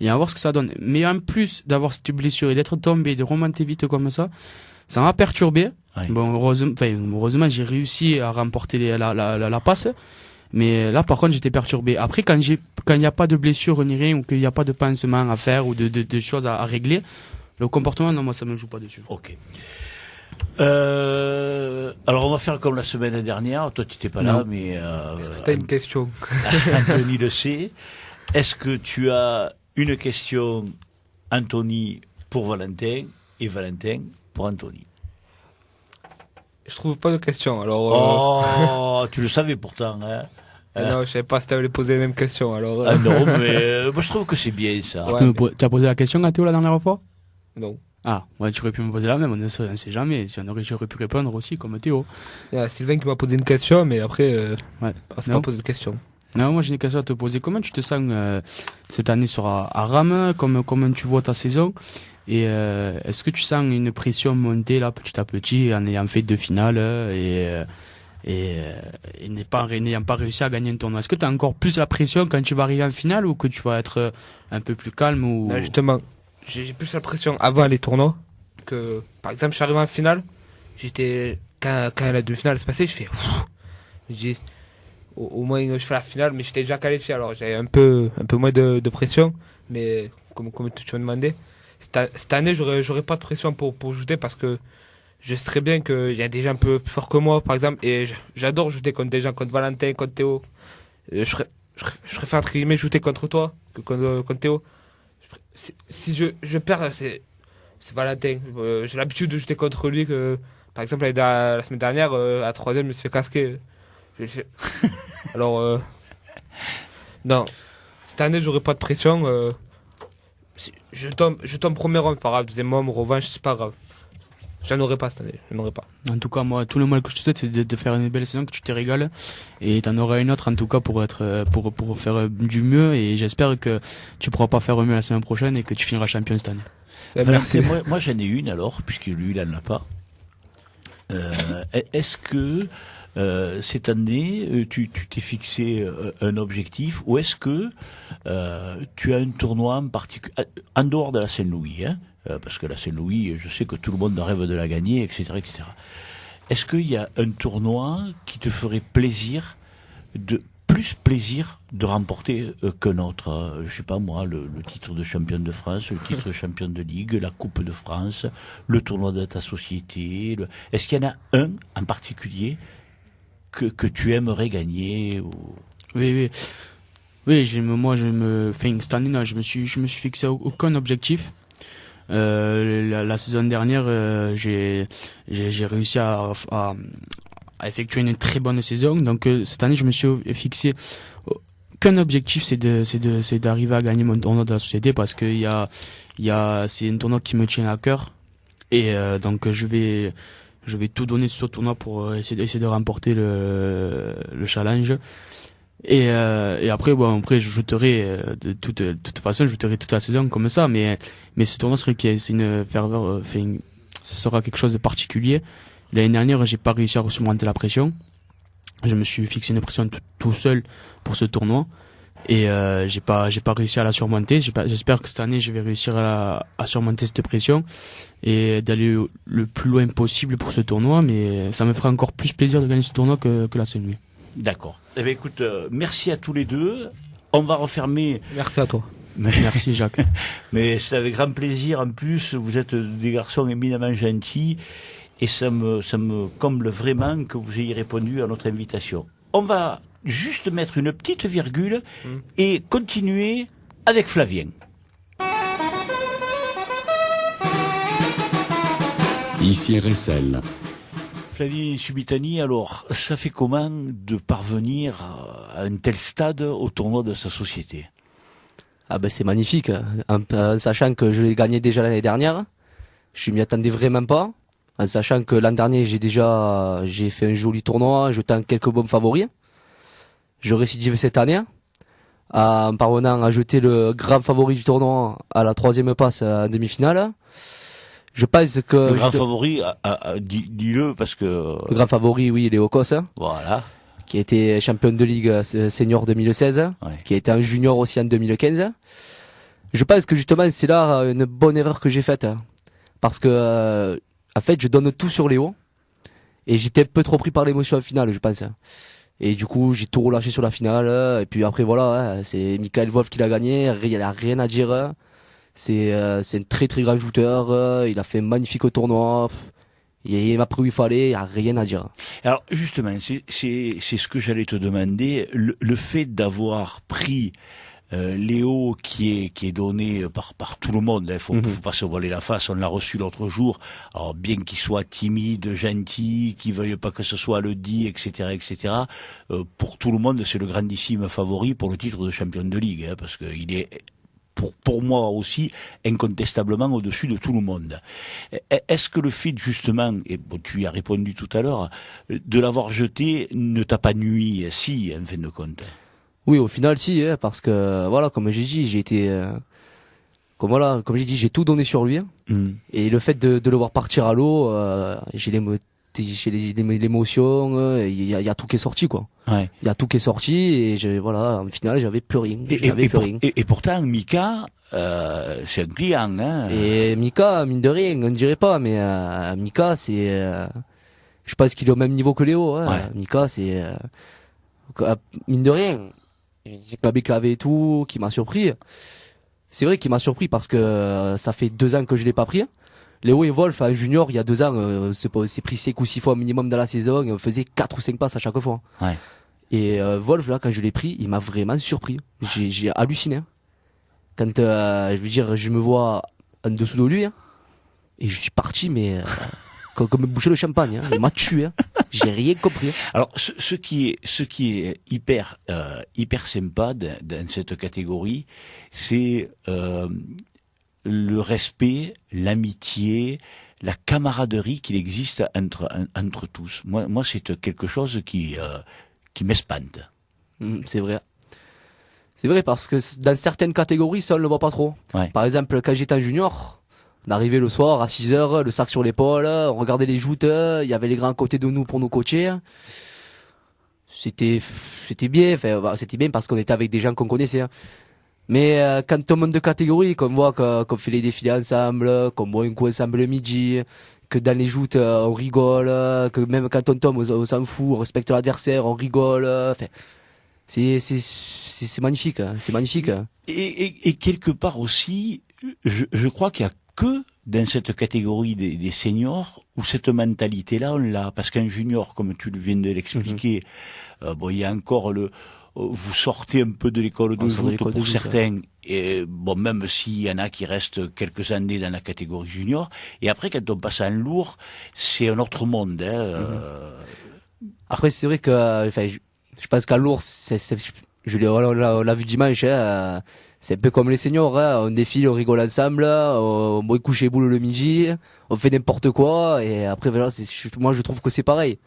et on va voir ce que ça donne. Mais en plus d'avoir cette blessure et d'être tombé, de remonter vite comme ça m'a perturbé. Ouais. Bon, heureusement, j'ai réussi à remporter la passe. Mais là, par contre, j'étais perturbé. Après, quand il n'y a pas de blessure ni rien, ou qu'il n'y a pas de pansement à faire, ou de choses à régler, le comportement, non, moi, ça me joue pas dessus. Ok. Alors, on va faire comme la semaine dernière. Toi, tu n'étais pas là, mais... Est-ce que tu as une question? Anthony le sait. Est-ce que tu as une question, Anthony, pour Valentin, et Valentin pour Anthony. Je trouve pas de question, alors... Oh, tu le savais pourtant, hein. Non, je savais pas si t'allais poser les mêmes questions, alors... Ah non, mais moi je trouve que c'est bien ça. Ouais. Tu as posé la question à Théo la dernière fois? Non. Ah, ouais, tu aurais pu me poser la même, on ne sait jamais. Si j'aurais pu répondre aussi comme Théo. Il y a Sylvain qui m'a posé une question, mais après, c'est Non. pas posé de question. Non, moi j'ai une question à te poser. Comment tu te sens cette année à Rame? Comment tu vois ta saison? Et est-ce que tu sens une pression monter là petit à petit en ayant fait 2 finales et n'ayant pas réussi à gagner un tournoi? Est-ce que tu as encore plus la pression quand tu vas arriver en finale ou que tu vas être un peu plus calme ou... Non, justement, j'ai plus la pression avant les tournois que, par exemple, je suis arrivé en finale, quand la demi-finale s'est passée, je fais, j'ai, au moins je fais la finale, mais j'étais déjà qualifié, alors j'avais un peu moins de pression, mais comme tu m'as demandé, cette année, j'aurais pas de pression pour jouer parce que je sais très bien qu'il y a des gens un peu plus forts que moi, par exemple, et j'adore jouer contre des gens, contre Valentin, contre Théo. Je préfère, entre guillemets, jouer contre toi que contre Théo. Si je perds, c'est Valentin. J'ai l'habitude de jouer contre lui. Par exemple, la semaine dernière, à 3ème, je me suis fait casquer. Alors, non. Cette année, j'aurai pas de pression. Je tombe premier homme, pas grave. Deuxième homme, revanche, c'est pas grave. J'en aurai pas cette année, j'en aurai pas. En tout cas, moi, tout le mal que je te souhaite, c'est de faire une belle saison, que tu te régales. Et t'en auras une autre, en tout cas, pour faire du mieux. Et j'espère que tu pourras pas faire mieux la saison prochaine et que tu finiras champion cette année. Merci. Moi j'en ai une alors, puisque lui il en a pas. Est-ce que cette année tu t'es fixé un objectif, ou est-ce que tu as un tournoi en particulier en dehors de la Saint-Louis, hein, parce que la Saint-Louis, je sais que tout le monde rêve de la gagner, etc., etc. Est-ce qu'il y a un tournoi qui te ferait plaisir de remporter qu'un autre, je sais pas moi, le titre de champion de France, le titre de champion de Ligue, la Coupe de France, le tournoi de ta société, est-ce qu'il y en a un en particulier que tu aimerais gagner ou... Oui, cette année là, je me suis fixé aucun objectif. La saison dernière, j'ai réussi à effectuer une très bonne saison. Donc cette année, je me suis fixé qu'un objectif, c'est d'arriver à gagner mon tournoi de la société, parce que c'est un tournoi qui me tient à cœur. Et donc je vais tout donner sur ce tournoi pour essayer de remporter le challenge. Et après je jouerai de toute façon, je jouerai toute la saison comme ça, mais ce tournoi c'est une ferveur, ça sera quelque chose de particulier. L'année dernière, j'ai pas réussi à surmonter la pression. Je me suis fixé une pression tout seul pour ce tournoi, et j'ai pas réussi à la surmonter. J'espère que cette année je vais réussir à surmonter cette pression et d'aller le plus loin possible pour ce tournoi, mais ça me fera encore plus plaisir de gagner ce tournoi que la Saint-Louis. D'accord. Eh bien, écoute, merci à tous les deux. On va refermer. Merci à toi. Merci Jacques. Mais c'est avec grand plaisir. En plus, vous êtes des garçons éminemment gentils, et ça me comble vraiment que vous ayez répondu à notre invitation. On va juste mettre une petite virgule et continuer avec Flavien. Ici RSL. Flavien Subitani, alors, ça fait comment de parvenir à un tel stade au tournoi de sa société? Ah ben c'est magnifique, en sachant que je l'ai gagné déjà l'année dernière. Je m'y attendais vraiment pas, en sachant que l'an dernier j'ai fait un joli tournoi, je tends quelques bons favoris. Je récidive cette année en parvenant à jeter le grand favori du tournoi à la 3e passe en demi-finale. Je pense que le grand favori, dis-le parce que le grand favori, oui, Léo Kos, voilà, qui a été champion de Ligue senior 2016, ouais, qui a été un junior aussi en 2015. Je pense que justement c'est là une bonne erreur que j'ai faite, parce que en fait je donne tout sur Léo et j'étais un peu trop pris par l'émotion en finale, je pense. Et du coup j'ai tout relâché sur la finale, et puis après voilà, c'est Michael Wolf qui l'a gagné, il a rien à dire. C'est un très très grand shooter, il a fait un magnifique tournoi. Il m'a pris où il fallait, il n'y a rien à dire. Alors justement, c'est ce que j'allais te demander, le fait d'avoir pris Léo qui est donné par tout le monde. Il faut pas se voiler la face. On l'a reçu l'autre jour. Alors bien qu'il soit timide, gentil, qu'il veuille pas que ce soit le dit, etc., etc. Pour tout le monde, c'est le grandissime favori pour le titre de champion de Ligue, hein, parce que il est pour moi aussi incontestablement au-dessus de tout le monde. Est-ce que le fait justement, et bon, tu y as répondu tout à l'heure, de l'avoir jeté ne t'a pas nui, si, en fin de compte? Oui, au final, si, hein, parce que voilà, comme j'ai dit, comme j'ai dit, j'ai tout donné sur lui. Hein. Et le fait de le voir partir à l'eau, j'ai l'émotion, il y a tout qui est sorti, quoi. Ouais. Il y a tout qui est sorti et voilà, en finale, j'avais plus rien. Et pourtant, Mika, c'est un client, hein. Et Mika, mine de rien, on ne dirait pas, mais Mika, c'est, je pense qu'il est au même niveau que Léo. Hein. Ouais. Mika, c'est, mine de rien, j'ai pas clavé et tout, qui m'a surpris. C'est vrai qu'il m'a surpris parce que ça fait 2 ans que je l'ai pas pris. Léo et Wolf, en junior, il y a 2 ans, c'est pris 5 ou 6 fois minimum dans la saison, et on faisait 4 ou 5 passes à chaque fois. Ouais. Et Wolf, là, quand je l'ai pris, il m'a vraiment surpris. J'ai halluciné. Quand, je veux dire, je me vois en dessous de lui, hein, et je suis parti, mais comme me boucher le champagne. Hein. Il m'a tué. Hein. J'ai rien compris. Alors, ce qui est hyper sympa dans cette catégorie, c'est le respect, l'amitié, la camaraderie qu'il existe entre tous. Moi, c'est quelque chose qui m'espante. C'est vrai. C'est vrai parce que dans certaines catégories, ça on le voit pas trop. Ouais. Par exemple, quand j'étais en junior, on arrivait le soir à 6h, le sac sur l'épaule, on regardait les joutes, il y avait les grands à côté de nous pour nous coacher. C'était bien, enfin, c'était bien parce qu'on était avec des gens qu'on connaissait. Hein. Mais quand on monte de catégorie, qu'on voit qu'on fait les défilés ensemble, qu'on boit un coup ensemble le midi, que dans les joutes on rigole, que même quand on tombe on s'en fout, on respecte l'adversaire, on rigole. Enfin, c'est magnifique, hein, c'est magnifique. Hein. Et quelque part aussi, je crois qu'il y a que dans cette catégorie des seniors où cette mentalité-là on l'a, parce qu'un junior, comme tu viens de l'expliquer, bon, il y a encore vous sortez un peu de l'école de joute pour certains, et bon, même s'il y en a qui restent quelques années dans la catégorie junior, et après quand on passe en lourd, c'est un autre monde. Hein, Après, c'est vrai que, enfin, je pense qu'à lourd, on l'a vu dimanche, hein, c'est un peu comme les seniors, hein, on défile, on rigole ensemble, on boit coucher boule le midi, on fait n'importe quoi, et après, voilà, moi je trouve que c'est pareil.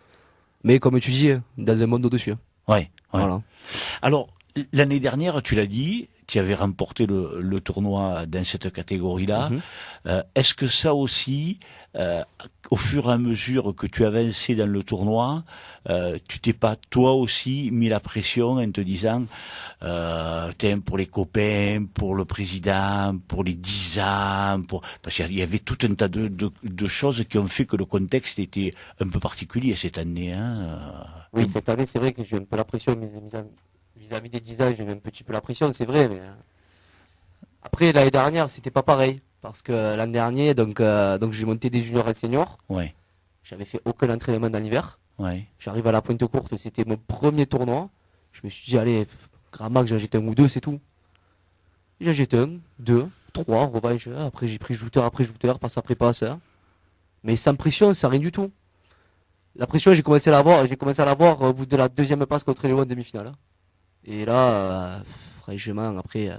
Mais comme tu dis, dans un monde au-dessus. Ouais. Voilà. Alors, l'année dernière, tu l'as dit, tu avais remporté le tournoi dans cette catégorie-là. Est-ce que ça aussi, au fur et à mesure que tu avançais dans le tournoi, tu t'es pas toi aussi mis la pression en te disant pour les copains, pour le président, pour les 10 ans, parce qu'il y avait tout un tas de choses qui ont fait que le contexte était un peu particulier cette année. Hein. Oui, cette année, c'est vrai que j'ai un peu la pression vis-à-vis des 10 ans, j'ai un petit peu la pression, c'est vrai, mais après l'année dernière, c'était pas pareil parce que l'an dernier, donc j'ai monté des juniors et seniors. Ouais. J'avais fait aucun entraînement dans l'hiver. Ouais. J'arrive à la pointe courte, c'était mon premier tournoi. Je me suis dit, allez, grand max, j'en jette un ou deux, c'est tout. J'en jette un, 2, 3, revanche. Après, j'ai pris jouteur après jouteur, passe après passe. Hein. Mais sans pression, sans rien du tout. La pression, j'ai commencé à l'avoir au bout de la deuxième passe contre Léo en demi-finale. Et là, franchement, après,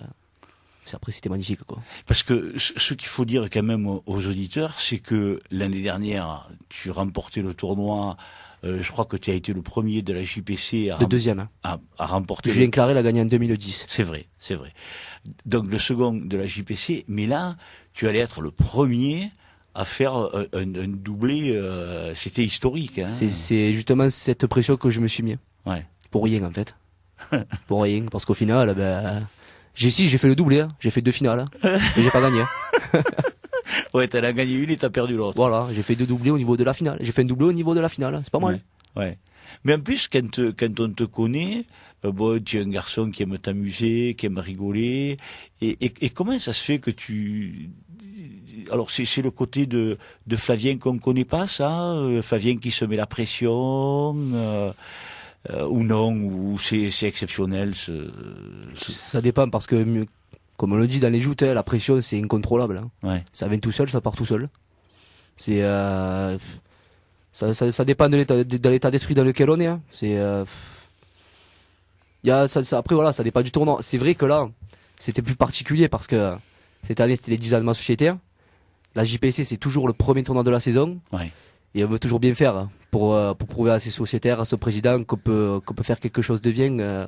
c'était magnifique, quoi. Parce que ce qu'il faut dire quand même aux auditeurs, c'est que l'année dernière, tu remportais le tournoi. Je crois que tu as été le premier de la JPC le deuxième. Hein. À remporter. Julien Claret l'a gagné en 2010. C'est vrai. Donc le second de la JPC, mais là, tu allais être le premier à faire un doublé. C'était historique. Hein. C'est justement cette pression que je me suis mis. Ouais. Pour rien, en fait. Pour rien, parce qu'au final, j'ai fait le doublé, hein. J'ai fait 2 finales, hein. Mais j'ai pas gagné. Hein. Ouais, t'en as gagné une et t'as perdu l'autre. Voilà, j'ai fait 2 doublés au niveau de la finale. J'ai fait un doublé au niveau de la finale, c'est pas mal. Ouais. Mais en plus, quand on te connaît, bon, tu es un garçon qui aime t'amuser, qui aime rigoler. Et comment ça se fait que tu... Alors, c'est le côté de Flavien qu'on connaît pas, ça Flavien qui se met la pression ou non, ou c'est exceptionnel. Ça dépend parce que, comme on le dit dans les joutes, la pression c'est incontrôlable. Hein. Ouais. Ça vient tout seul, ça part tout seul. C'est ça dépend de l'état d'esprit dans lequel on est. Hein. C'est après voilà, ça dépend du tournoi. C'est vrai que là, c'était plus particulier parce que cette année c'était les 10 ans de ma société. La JPC c'est toujours le premier tournoi de la saison. Ouais. Et on veut toujours bien faire pour prouver à ses sociétaires, à son président qu'on peut faire quelque chose de bien,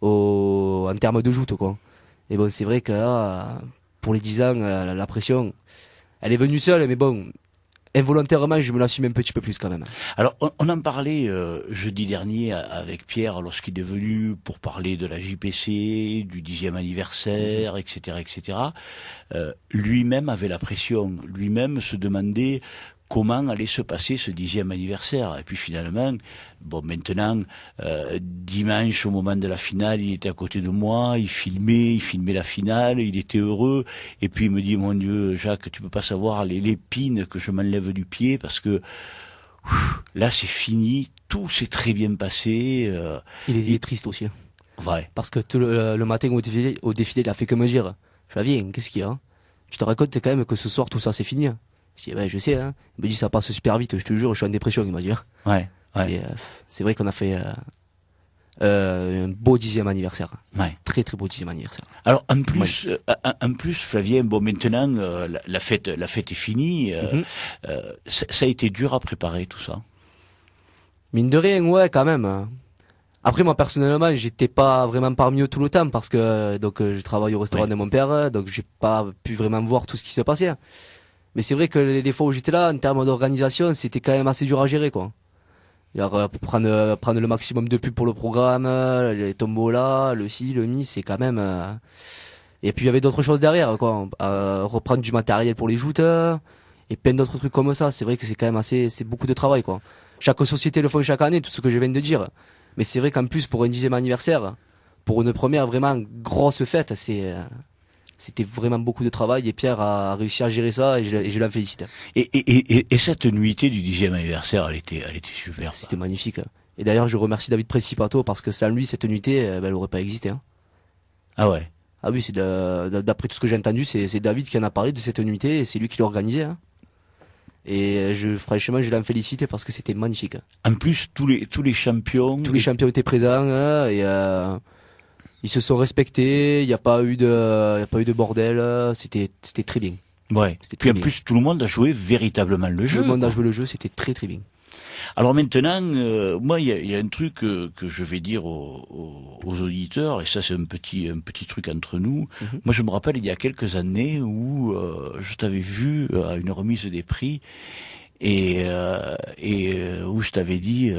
en termes de joute quoi. Et bon, c'est vrai que là, pour les 10 ans, la pression, elle est venue seule, mais bon, involontairement, je me l'assume un petit peu plus quand même. Alors, on en parlait jeudi dernier avec Pierre lorsqu'il est venu pour parler de la JPC, du 10e anniversaire, etc., etc. Lui-même avait la pression. Lui-même se demandait comment allait se passer ce 10e anniversaire. Et puis finalement, bon, maintenant, dimanche, au moment de la finale, il était à côté de moi, il filmait la finale, il était heureux. Et puis il me dit, mon Dieu, Jacques, tu peux pas savoir l'épine que je m'enlève du pied parce que là, c'est fini, tout s'est très bien passé. Il est triste aussi. Hein. Ouais. Parce que tout le matin au défilé, il a fait que me dire, je viens, qu'est-ce qu'il y a? Tu te racontes quand même que ce soir, tout ça, c'est fini. Je dis, je sais, hein. Il me dit, ça passe super vite, je te jure, je suis en dépression, il m'a dit. Ouais. Ouais. C'est vrai qu'on a fait un beau 10e anniversaire. Ouais. Très très beau 10e anniversaire. Alors en plus, Flavien, bon maintenant la fête est finie. Ça a été dur à préparer tout ça. Mine de rien, ouais, quand même. Après, moi, personnellement, j'étais pas vraiment parmi eux tout le temps parce que, je travaille au restaurant de mon père, donc j'ai pas pu vraiment voir tout ce qui se passait. Mais c'est vrai que les fois où j'étais là, en termes d'organisation, c'était quand même assez dur à gérer, quoi. Alors, prendre le maximum de pubs pour le programme, les tombolas, le ci, le mi, c'est quand même, Et puis, il y avait d'autres choses derrière, quoi. Reprendre du matériel pour les joutes, et plein d'autres trucs comme ça. C'est vrai que c'est quand même c'est beaucoup de travail, quoi. Chaque société le fait chaque année, tout ce que je viens de dire. Mais c'est vrai qu'en plus, pour un 10e anniversaire, pour une première vraiment grosse fête, c'était vraiment beaucoup de travail et Pierre a réussi à gérer ça et je l'en félicite. Et cette nuitée du 10e anniversaire, elle était super. C'était magnifique. Et d'ailleurs, je remercie David Principato parce que sans lui, cette nuitée, elle aurait pas existé. Hein. Ah ouais. Ah oui, c'est d'après tout ce que j'ai entendu, c'est David qui en a parlé de cette nuitée et c'est lui qui l'a organisée. Hein. Et franchement, je l'en félicite parce que c'était magnifique. En plus, tous les champions. Tous les champions étaient présents et ils se sont respectés. Il n'y a pas eu de bordel. C'était très bien. Ouais. Puis en plus, tout le monde a joué véritablement le jeu. Tout le monde a joué le jeu. C'était très très bien. Alors maintenant, moi, il y a un truc que je vais dire aux auditeurs, et ça c'est un petit truc entre nous. Moi, je me rappelle il y a quelques années où je t'avais vu à une remise des prix et où je t'avais dit,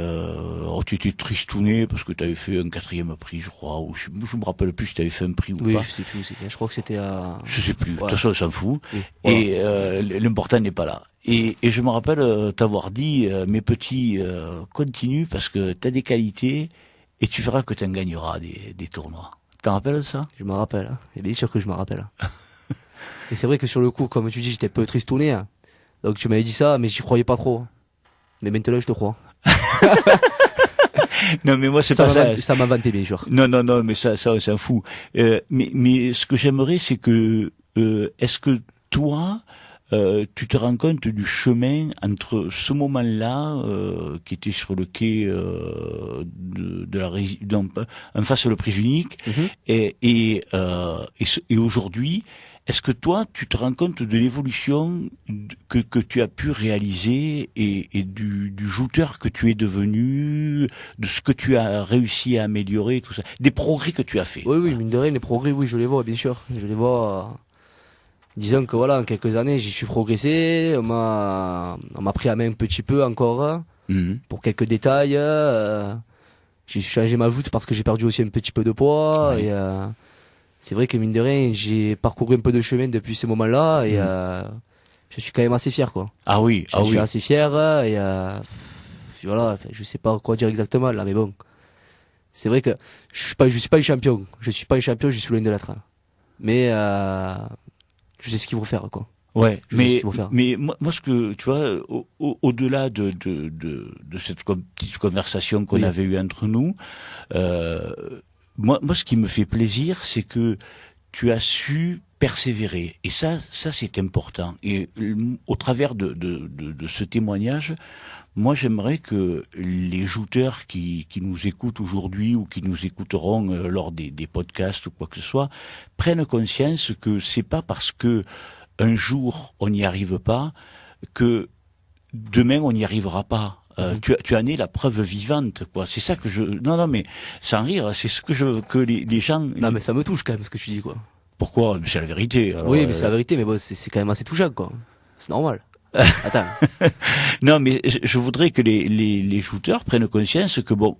tu étais tristouné parce que tu avais fait un 4e prix, je crois, ou je me rappelle plus si tu avais fait un prix ou pas. Oui, je sais plus où c'était. Je crois que c'était à... Je sais plus. De toute façon, on s'en fout. Oui. Voilà. Et l'important n'est pas là. Et je me rappelle t'avoir dit, mes petits, continue parce que t'as des qualités et tu verras que tu en gagneras des tournois. T'en rappelles ça? Je me rappelle. Hein. Et bien sûr que je me rappelle. Et c'est vrai que sur le coup, comme tu dis, j'étais un peu tristouné. Hein. Donc tu m'avais dit ça, mais j'y croyais pas trop. Mais maintenant, je te crois. Non, mais moi, c'est pas ça. Ça m'a vanté, bien sûr. Non, mais ça, on s'en fout. Mais ce que j'aimerais, c'est que, est-ce que toi, tu te rends compte du chemin entre ce moment-là, qui était sur le quai de la résidence, en face le prix unique, et aujourd'hui, est-ce que toi, tu te rends compte de l'évolution que tu as pu réaliser et du jouteur que tu es devenu, de ce que tu as réussi à améliorer, tout ça, des progrès que tu as fait? Oui, mine de rien, les progrès, oui, je les vois, bien sûr. Je les vois. Disons que voilà, en quelques années, j'y suis progressé. On m'a pris à main un petit peu encore pour quelques détails. J'ai changé ma voûte parce que j'ai perdu aussi un petit peu de poids et c'est vrai que mine de rien, j'ai parcouru un peu de chemin depuis ce moment-là et je suis quand même assez fier, quoi. Ah oui, je suis assez fier et voilà, je sais pas quoi dire exactement là, mais bon, c'est vrai que je suis pas un champion. Je suis pas un champion, je suis loin de l'être. Mais je sais ce qu'il faut faire, quoi. Ouais, Je sais ce mais qu'il faut faire. moi ce que tu vois, au-delà de cette petite conversation qu'on Oui. avait eue entre nous, moi ce qui me fait plaisir, c'est que tu as su persévérer, et ça c'est important. Et au travers de ce témoignage, moi j'aimerais que les jouteurs qui nous écoutent aujourd'hui ou qui nous écouteront lors des podcasts ou quoi que ce soit prennent conscience que c'est pas parce que un jour on n'y arrive pas que demain on n'y arrivera pas. Tu en es la preuve vivante, quoi. C'est ça que non mais sans rire, c'est ce que je veux que les gens. Non, mais ça me touche quand même ce que tu dis, quoi. Pourquoi? C'est la vérité. Alors, Oui, mais c'est la vérité, mais bon, c'est quand même assez touchant, quoi. C'est normal. Attends. Non, mais je voudrais que les shooters prennent conscience que bon,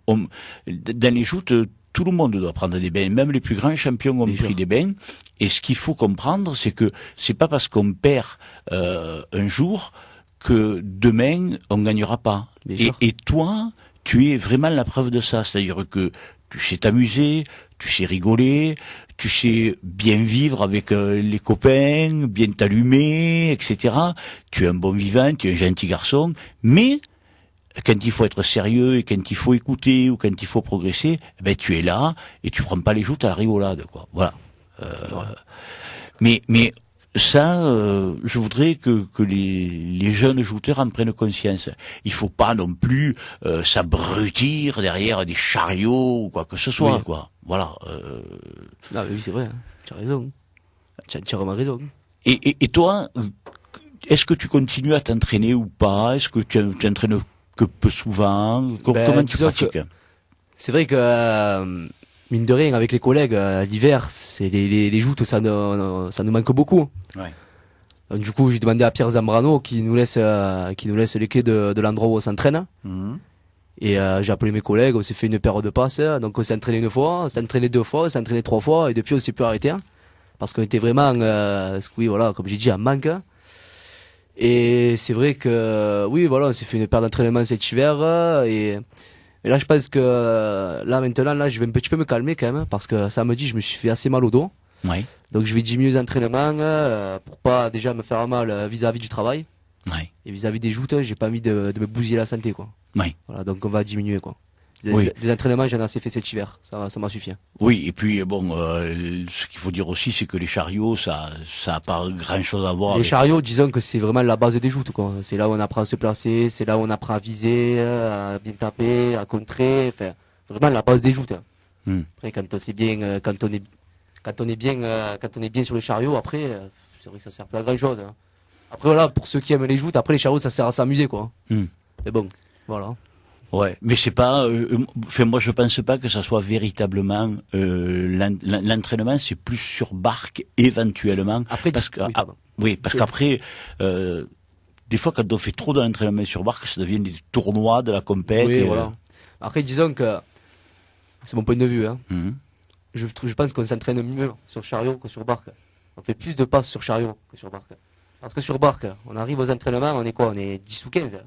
dans les shoots, tout le monde doit prendre des bains. Même les plus grands champions ont Bien pris sûr. des bains. Et ce qu'il faut comprendre, c'est que c'est pas parce qu'on perd un jour que demain on gagnera pas. Bien sûr. Et toi, tu es vraiment la preuve de ça. C'est-à-dire que tu sais t'amuser, tu sais rigoler, tu sais bien vivre avec les copains, bien t'allumer, etc. Tu es un bon vivant, tu es un gentil garçon, mais quand il faut être sérieux et quand il faut écouter ou quand il faut progresser, eh ben tu es là et tu prends pas les joutes à la rigolade, quoi. Voilà. Mais ça, je voudrais que les jeunes shooters en prennent conscience. Il faut pas non plus s'abrutir derrière des chariots ou quoi que ce soit, Oui. quoi. Voilà. Non, mais oui, c'est vrai, hein. Tu as raison. Tu as entièrement raison. Et toi, est-ce que tu continues à t'entraîner ou pas? Est-ce que tu t'entraînes que peu souvent? Ben, Comment tu disons pratiques? C'est vrai que, mine de rien, avec les collègues, l'hiver, c'est les joutes, ça nous manque beaucoup. Ouais. Donc, du coup, j'ai demandé à Pierre Zambrano qui nous laisse les clés de l'endroit où on s'entraîne. Mhm. Et j'ai appelé mes collègues, on s'est fait une paire de passes. Donc on s'est entraîné une fois, on s'est entraîné deux fois, on s'est entraîné trois fois, et depuis on s'est plus arrêté. Parce qu'on était vraiment, oui, voilà, comme j'ai dit, en manque. Et c'est vrai que, oui, voilà, on s'est fait une paire d'entraînement cet hiver. Et là, je pense que là maintenant, là, je vais un petit peu me calmer quand même. Parce que samedi, je me suis fait assez mal au dos. Ouais. Donc je vais diminuer les entraînements pour pas déjà me faire mal vis-à-vis du travail. Ouais. Et vis-à-vis des joutes, j'ai pas envie de me bousiller la santé, quoi. Ouais. Voilà, donc on va diminuer, quoi. Oui. Des entraînements, j'en ai assez fait cet hiver. Ça m'a suffi. Oui, et puis bon, ce qu'il faut dire aussi, c'est que les chariots, ça a pas grand-chose à voir Les avec. chariots, disons que c'est vraiment la base des joutes, quoi. C'est là où on apprend à se placer, c'est là où on apprend à viser, à bien taper, à contrer. Enfin, vraiment la base des joutes. Hmm. Après, quand on est bien sur les chariots, après, c'est vrai que ça sert pas à grand chose. Après, voilà, pour ceux qui aiment les joutes, après les chariots, ça sert à s'amuser, quoi. Hmm. Mais bon, voilà. Ouais, mais c'est pas. Enfin, moi, je pense pas que ça soit véritablement l'entraînement. C'est plus sur barque éventuellement. Après, parce que oui, pardon. oui, parce qu'après, des fois, quand on fait trop d'entraînement sur barque, ça devient des tournois de la compète. Oui, et, voilà. Après, disons que c'est mon point de vue, hein. Je pense qu'on s'entraîne mieux sur chariot que sur barque. On fait plus de passes sur chariot que sur barque. Parce que sur barque, on arrive aux entraînements, on est quoi? On est 10 ou 15.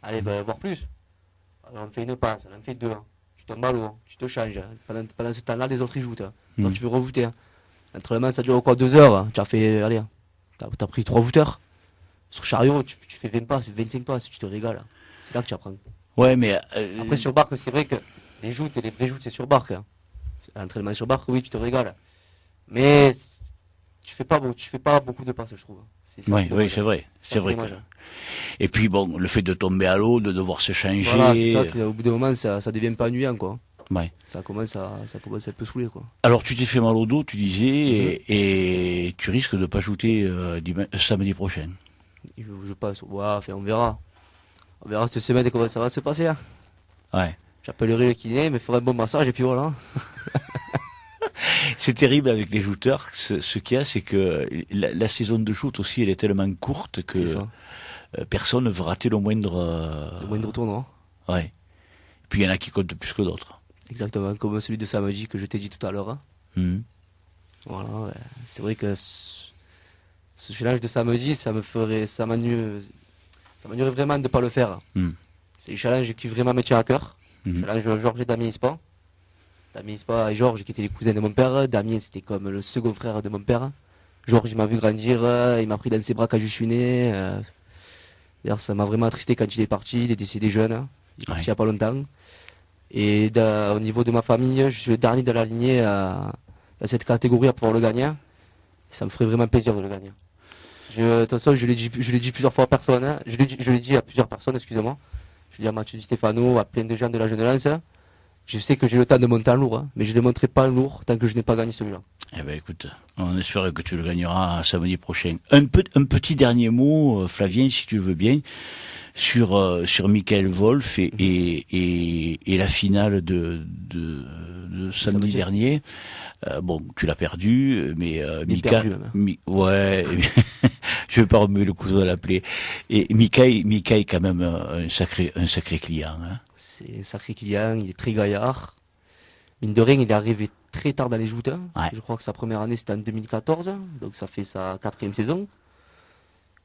Allez, ben, voire plus. Alors, on fait une passe, on en fait deux. Tu tombes à l'eau, tu te changes. Pendant ce temps-là, les autres ils jouent. Toi, tu veux rejouter. L'entraînement, ça dure quoi? 2 heures. Tu as fait, allez, t'as pris 3 jouteurs. Sur chariot, tu fais 20 passes, 25 passes, tu te régales. C'est là que tu apprends. Ouais, mais Après, sur barque, c'est vrai que les vraies joutes, c'est sur barque. L'entraînement sur barque, oui, tu te régales. Mais tu fais pas beaucoup de passes, je trouve. C'est ça qui est oui, dommage. c'est vrai, c'est vrai. dommage. Et puis bon, le fait de tomber à l'eau, de devoir se changer. Voilà, c'est ça qu'au bout d'un moment, ça devient pas ennuyant, quoi. Ouais. Ça commence à un peu saouler, quoi. Alors tu t'es fait mal au dos, tu disais, et tu risques de pas shooter samedi prochain. Je passe. Ouais, enfin, on verra. On verra cette semaine comment ça va se passer. Hein. Ouais. J'appellerai le kiné, me ferai un bon massage et puis voilà. C'est terrible avec les shooters. Ce qu'il y a, c'est que la saison de shoot aussi, elle est tellement courte que C'est ça. personne ne veut rater le moindre. Le moindre tournoi. Ouais. Et puis il y en a qui comptent plus que d'autres. Exactement, comme celui de samedi que je t'ai dit tout à l'heure. Hein. Mhm. Voilà, ouais. C'est vrai que ce challenge de samedi, ça m'ennuierait vraiment de ne pas le faire. Mm. C'est un challenge qui vraiment me tient à cœur. Mhm. Challenge Georges et Damien Ispa. Damien Ispa et Georges qui étaient les cousins de mon père. Damien, c'était comme le second frère de mon père. Georges, il m'a vu grandir, il m'a pris dans ses bras quand je suis né. D'ailleurs, ça m'a vraiment attristé quand il est parti. Il est décédé jeune. Il est parti il n'y a pas longtemps. Et au niveau de ma famille, je suis le dernier de la lignée dans cette catégorie à pouvoir le gagner. Ça me ferait vraiment plaisir de le gagner. De toute façon, je l'ai dit plusieurs fois à personne. Je l'ai dit à plusieurs personnes, excusez-moi. Je l'ai dit à Mathieu Di Stefano, à plein de gens de la jeune lance. Je sais que j'ai le temps de monter en lourd, mais je ne les monterai pas en lourd tant que je n'ai pas gagné celui-là. Eh ben écoute, on espère que tu le gagneras samedi prochain. Un petit dernier mot, Flavien, si tu le veux bien, sur Michael Wolf et la finale de samedi dernier. Bon, tu l'as perdu, mais Mika, ouais, je vais pas remuer le couteau à la plaie. Et Mika est quand même un sacré client. Hein. C'est un sacré client, il est très gaillard. Mine de rien, il est arrivé très tard dans les joutes. Ouais. Je crois que sa première année c'était en 2014, donc ça fait sa 4e saison.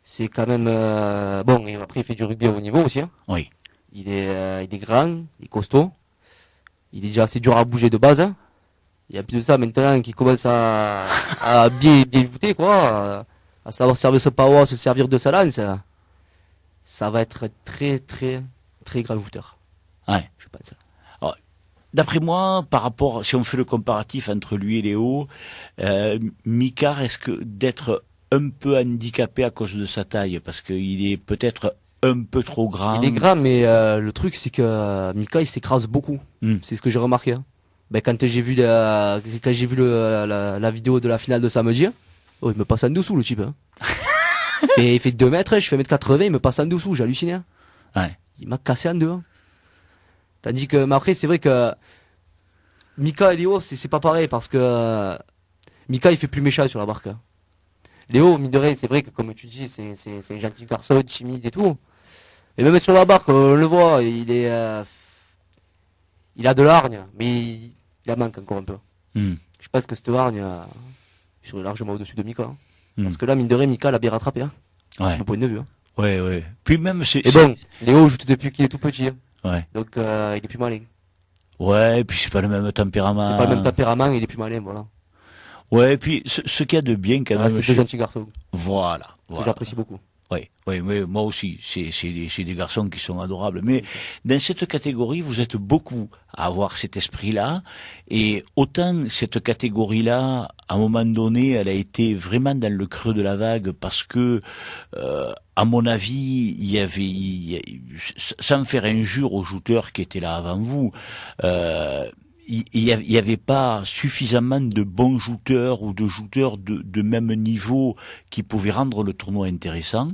C'est quand même bon. Et après, il fait du rugby à haut niveau aussi. Hein. Oui. Il est grand, il est costaud. Il est déjà assez dur à bouger de base. Hein. Il y a plus de ça maintenant qui commence à bien jouer, quoi, à savoir servir ce power, se servir de sa lance. Ça va être très grand joueur. Ouais. Je pense. Alors, d'après moi, par rapport, si on fait le comparatif entre lui et Léo, Mika risque d'être un peu handicapé à cause de sa taille, parce qu'il est peut-être un peu trop grand. Il est grand, mais le truc c'est que Mika il s'écrase beaucoup. C'est ce que j'ai remarqué. Hein. Ben, quand j'ai vu la vidéo de la finale de samedi, oh, il me passe en dessous le type. Hein. Et il fait 2 mètres, je fais 1m80, il me passe en dessous, j'ai halluciné. Hein. Ouais. Il m'a cassé en deux. Hein. Tandis que, mais après, c'est vrai que Mika et Léo, c'est pas pareil parce que Mika il fait plus méchant sur la barque. Hein. Léo, mine de rien, c'est vrai que comme tu dis, c'est un gentil garçon, timide et tout. Et même sur la barque, on le voit, il a de l'hargne, mais il la manque encore un peu. Je pense que cette hargne, il serait largement au-dessus de Mika. Hein. Parce que là, mine de rien, Mika l'a bien rattrapé. Hein. Ouais. C'est mon point de vue. Hein. Ouais. Puis même Et bon, Léo joue depuis qu'il est tout petit. Hein. Ouais. Donc il est plus malin. Ouais, et puis c'est pas le même tempérament. C'est pas le même tempérament, il est plus malin, voilà. Ouais, et puis ce qu'il y a de bien quand ça même. Reste deux gentils garçons. Voilà. Que j'apprécie beaucoup. Oui, mais moi aussi, c'est des garçons qui sont adorables. Mais dans cette catégorie, vous êtes beaucoup à avoir cet esprit-là. Et autant cette catégorie-là, à un moment donné, elle a été vraiment dans le creux de la vague parce que, à mon avis, il y avait, sans faire injure aux jouteurs qui étaient là avant vous, il y avait pas suffisamment de bons jouteurs ou de jouteurs de même niveau qui pouvaient rendre le tournoi intéressant.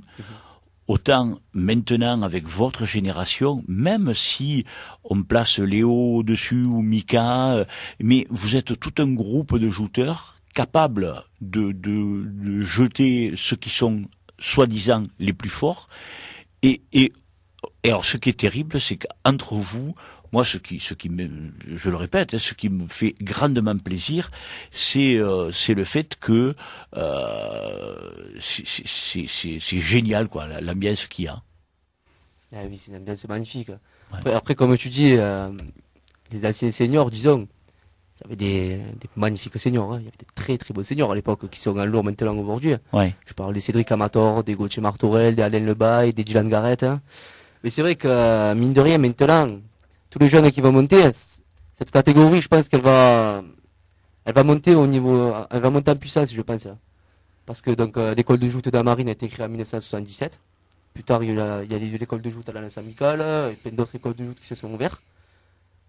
Autant maintenant avec votre génération, même si on place Léo dessus ou Mika, mais vous êtes tout un groupe de jouteurs capables de jeter ceux qui sont soi-disant les plus forts. Et alors ce qui est terrible, c'est qu'entre vous, moi, ce qui je le répète, ce qui me fait grandement plaisir, c'est le fait que c'est génial, quoi, l'ambiance qu'il y a. Ah oui, c'est une ambiance magnifique. Ouais. Après, comme tu dis, les anciens seniors, disons, il y avait des magnifiques seniors. Hein. Il y avait des très très beaux seniors à l'époque qui sont en lourd maintenant aujourd'hui. Ouais. Je parle des Cédric Amator, des Gauthier Martorell, des Alain Lebaille, des Dylan Garrett. Hein. Mais c'est vrai que, mine de rien, maintenant, tous les jeunes qui vont monter, cette catégorie, je pense qu'elle va monter elle va monter en puissance, je pense. Parce que donc l'école de joute d'Amarine a été créée en 1977. Plus tard, il y a l'école de joute à la Lance Amicale, et plein d'autres écoles de joute qui se sont ouvertes.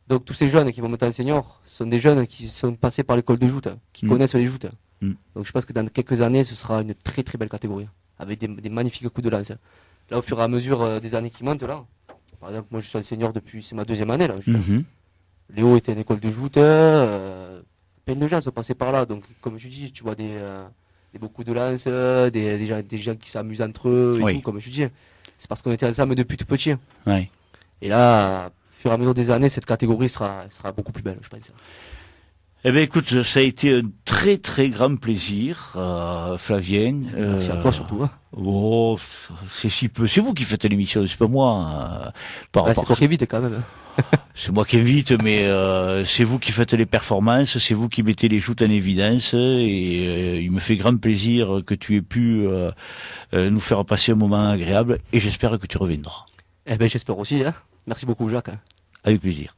Donc tous ces jeunes qui vont monter en senior sont des jeunes qui sont passés par l'école de joute, qui connaissent les joutes. Donc je pense que dans quelques années, ce sera une très très belle catégorie, avec des magnifiques coups de lance. Là, au fur et à mesure des années qui montent, là, par exemple, moi je suis un senior depuis, c'est ma 2e année là. Léo était en école de joute, plein de gens sont passés par là. Donc comme tu dis, tu vois des beaux coups de lance, des gens qui s'amusent entre eux et tout, comme tu dis. C'est parce qu'on était ensemble depuis tout petit. Ouais. Et là, au fur et à mesure des années, cette catégorie sera beaucoup plus belle, je pense. Eh ben écoute, ça a été un très très grand plaisir, Flavien. Merci à toi surtout. Hein. Oh, c'est si peu. C'est vous qui faites l'émission, c'est pas moi. Par Ouais, c'est rapport toi qui invite quand même. C'est moi qui invite, mais c'est vous qui faites les performances, c'est vous qui mettez les shoots en évidence, et il me fait grand plaisir que tu aies pu nous faire passer un moment agréable, et j'espère que tu reviendras. Eh ben j'espère aussi. Hein. Merci beaucoup Jacques. Avec plaisir.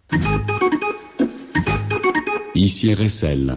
Ici RSL.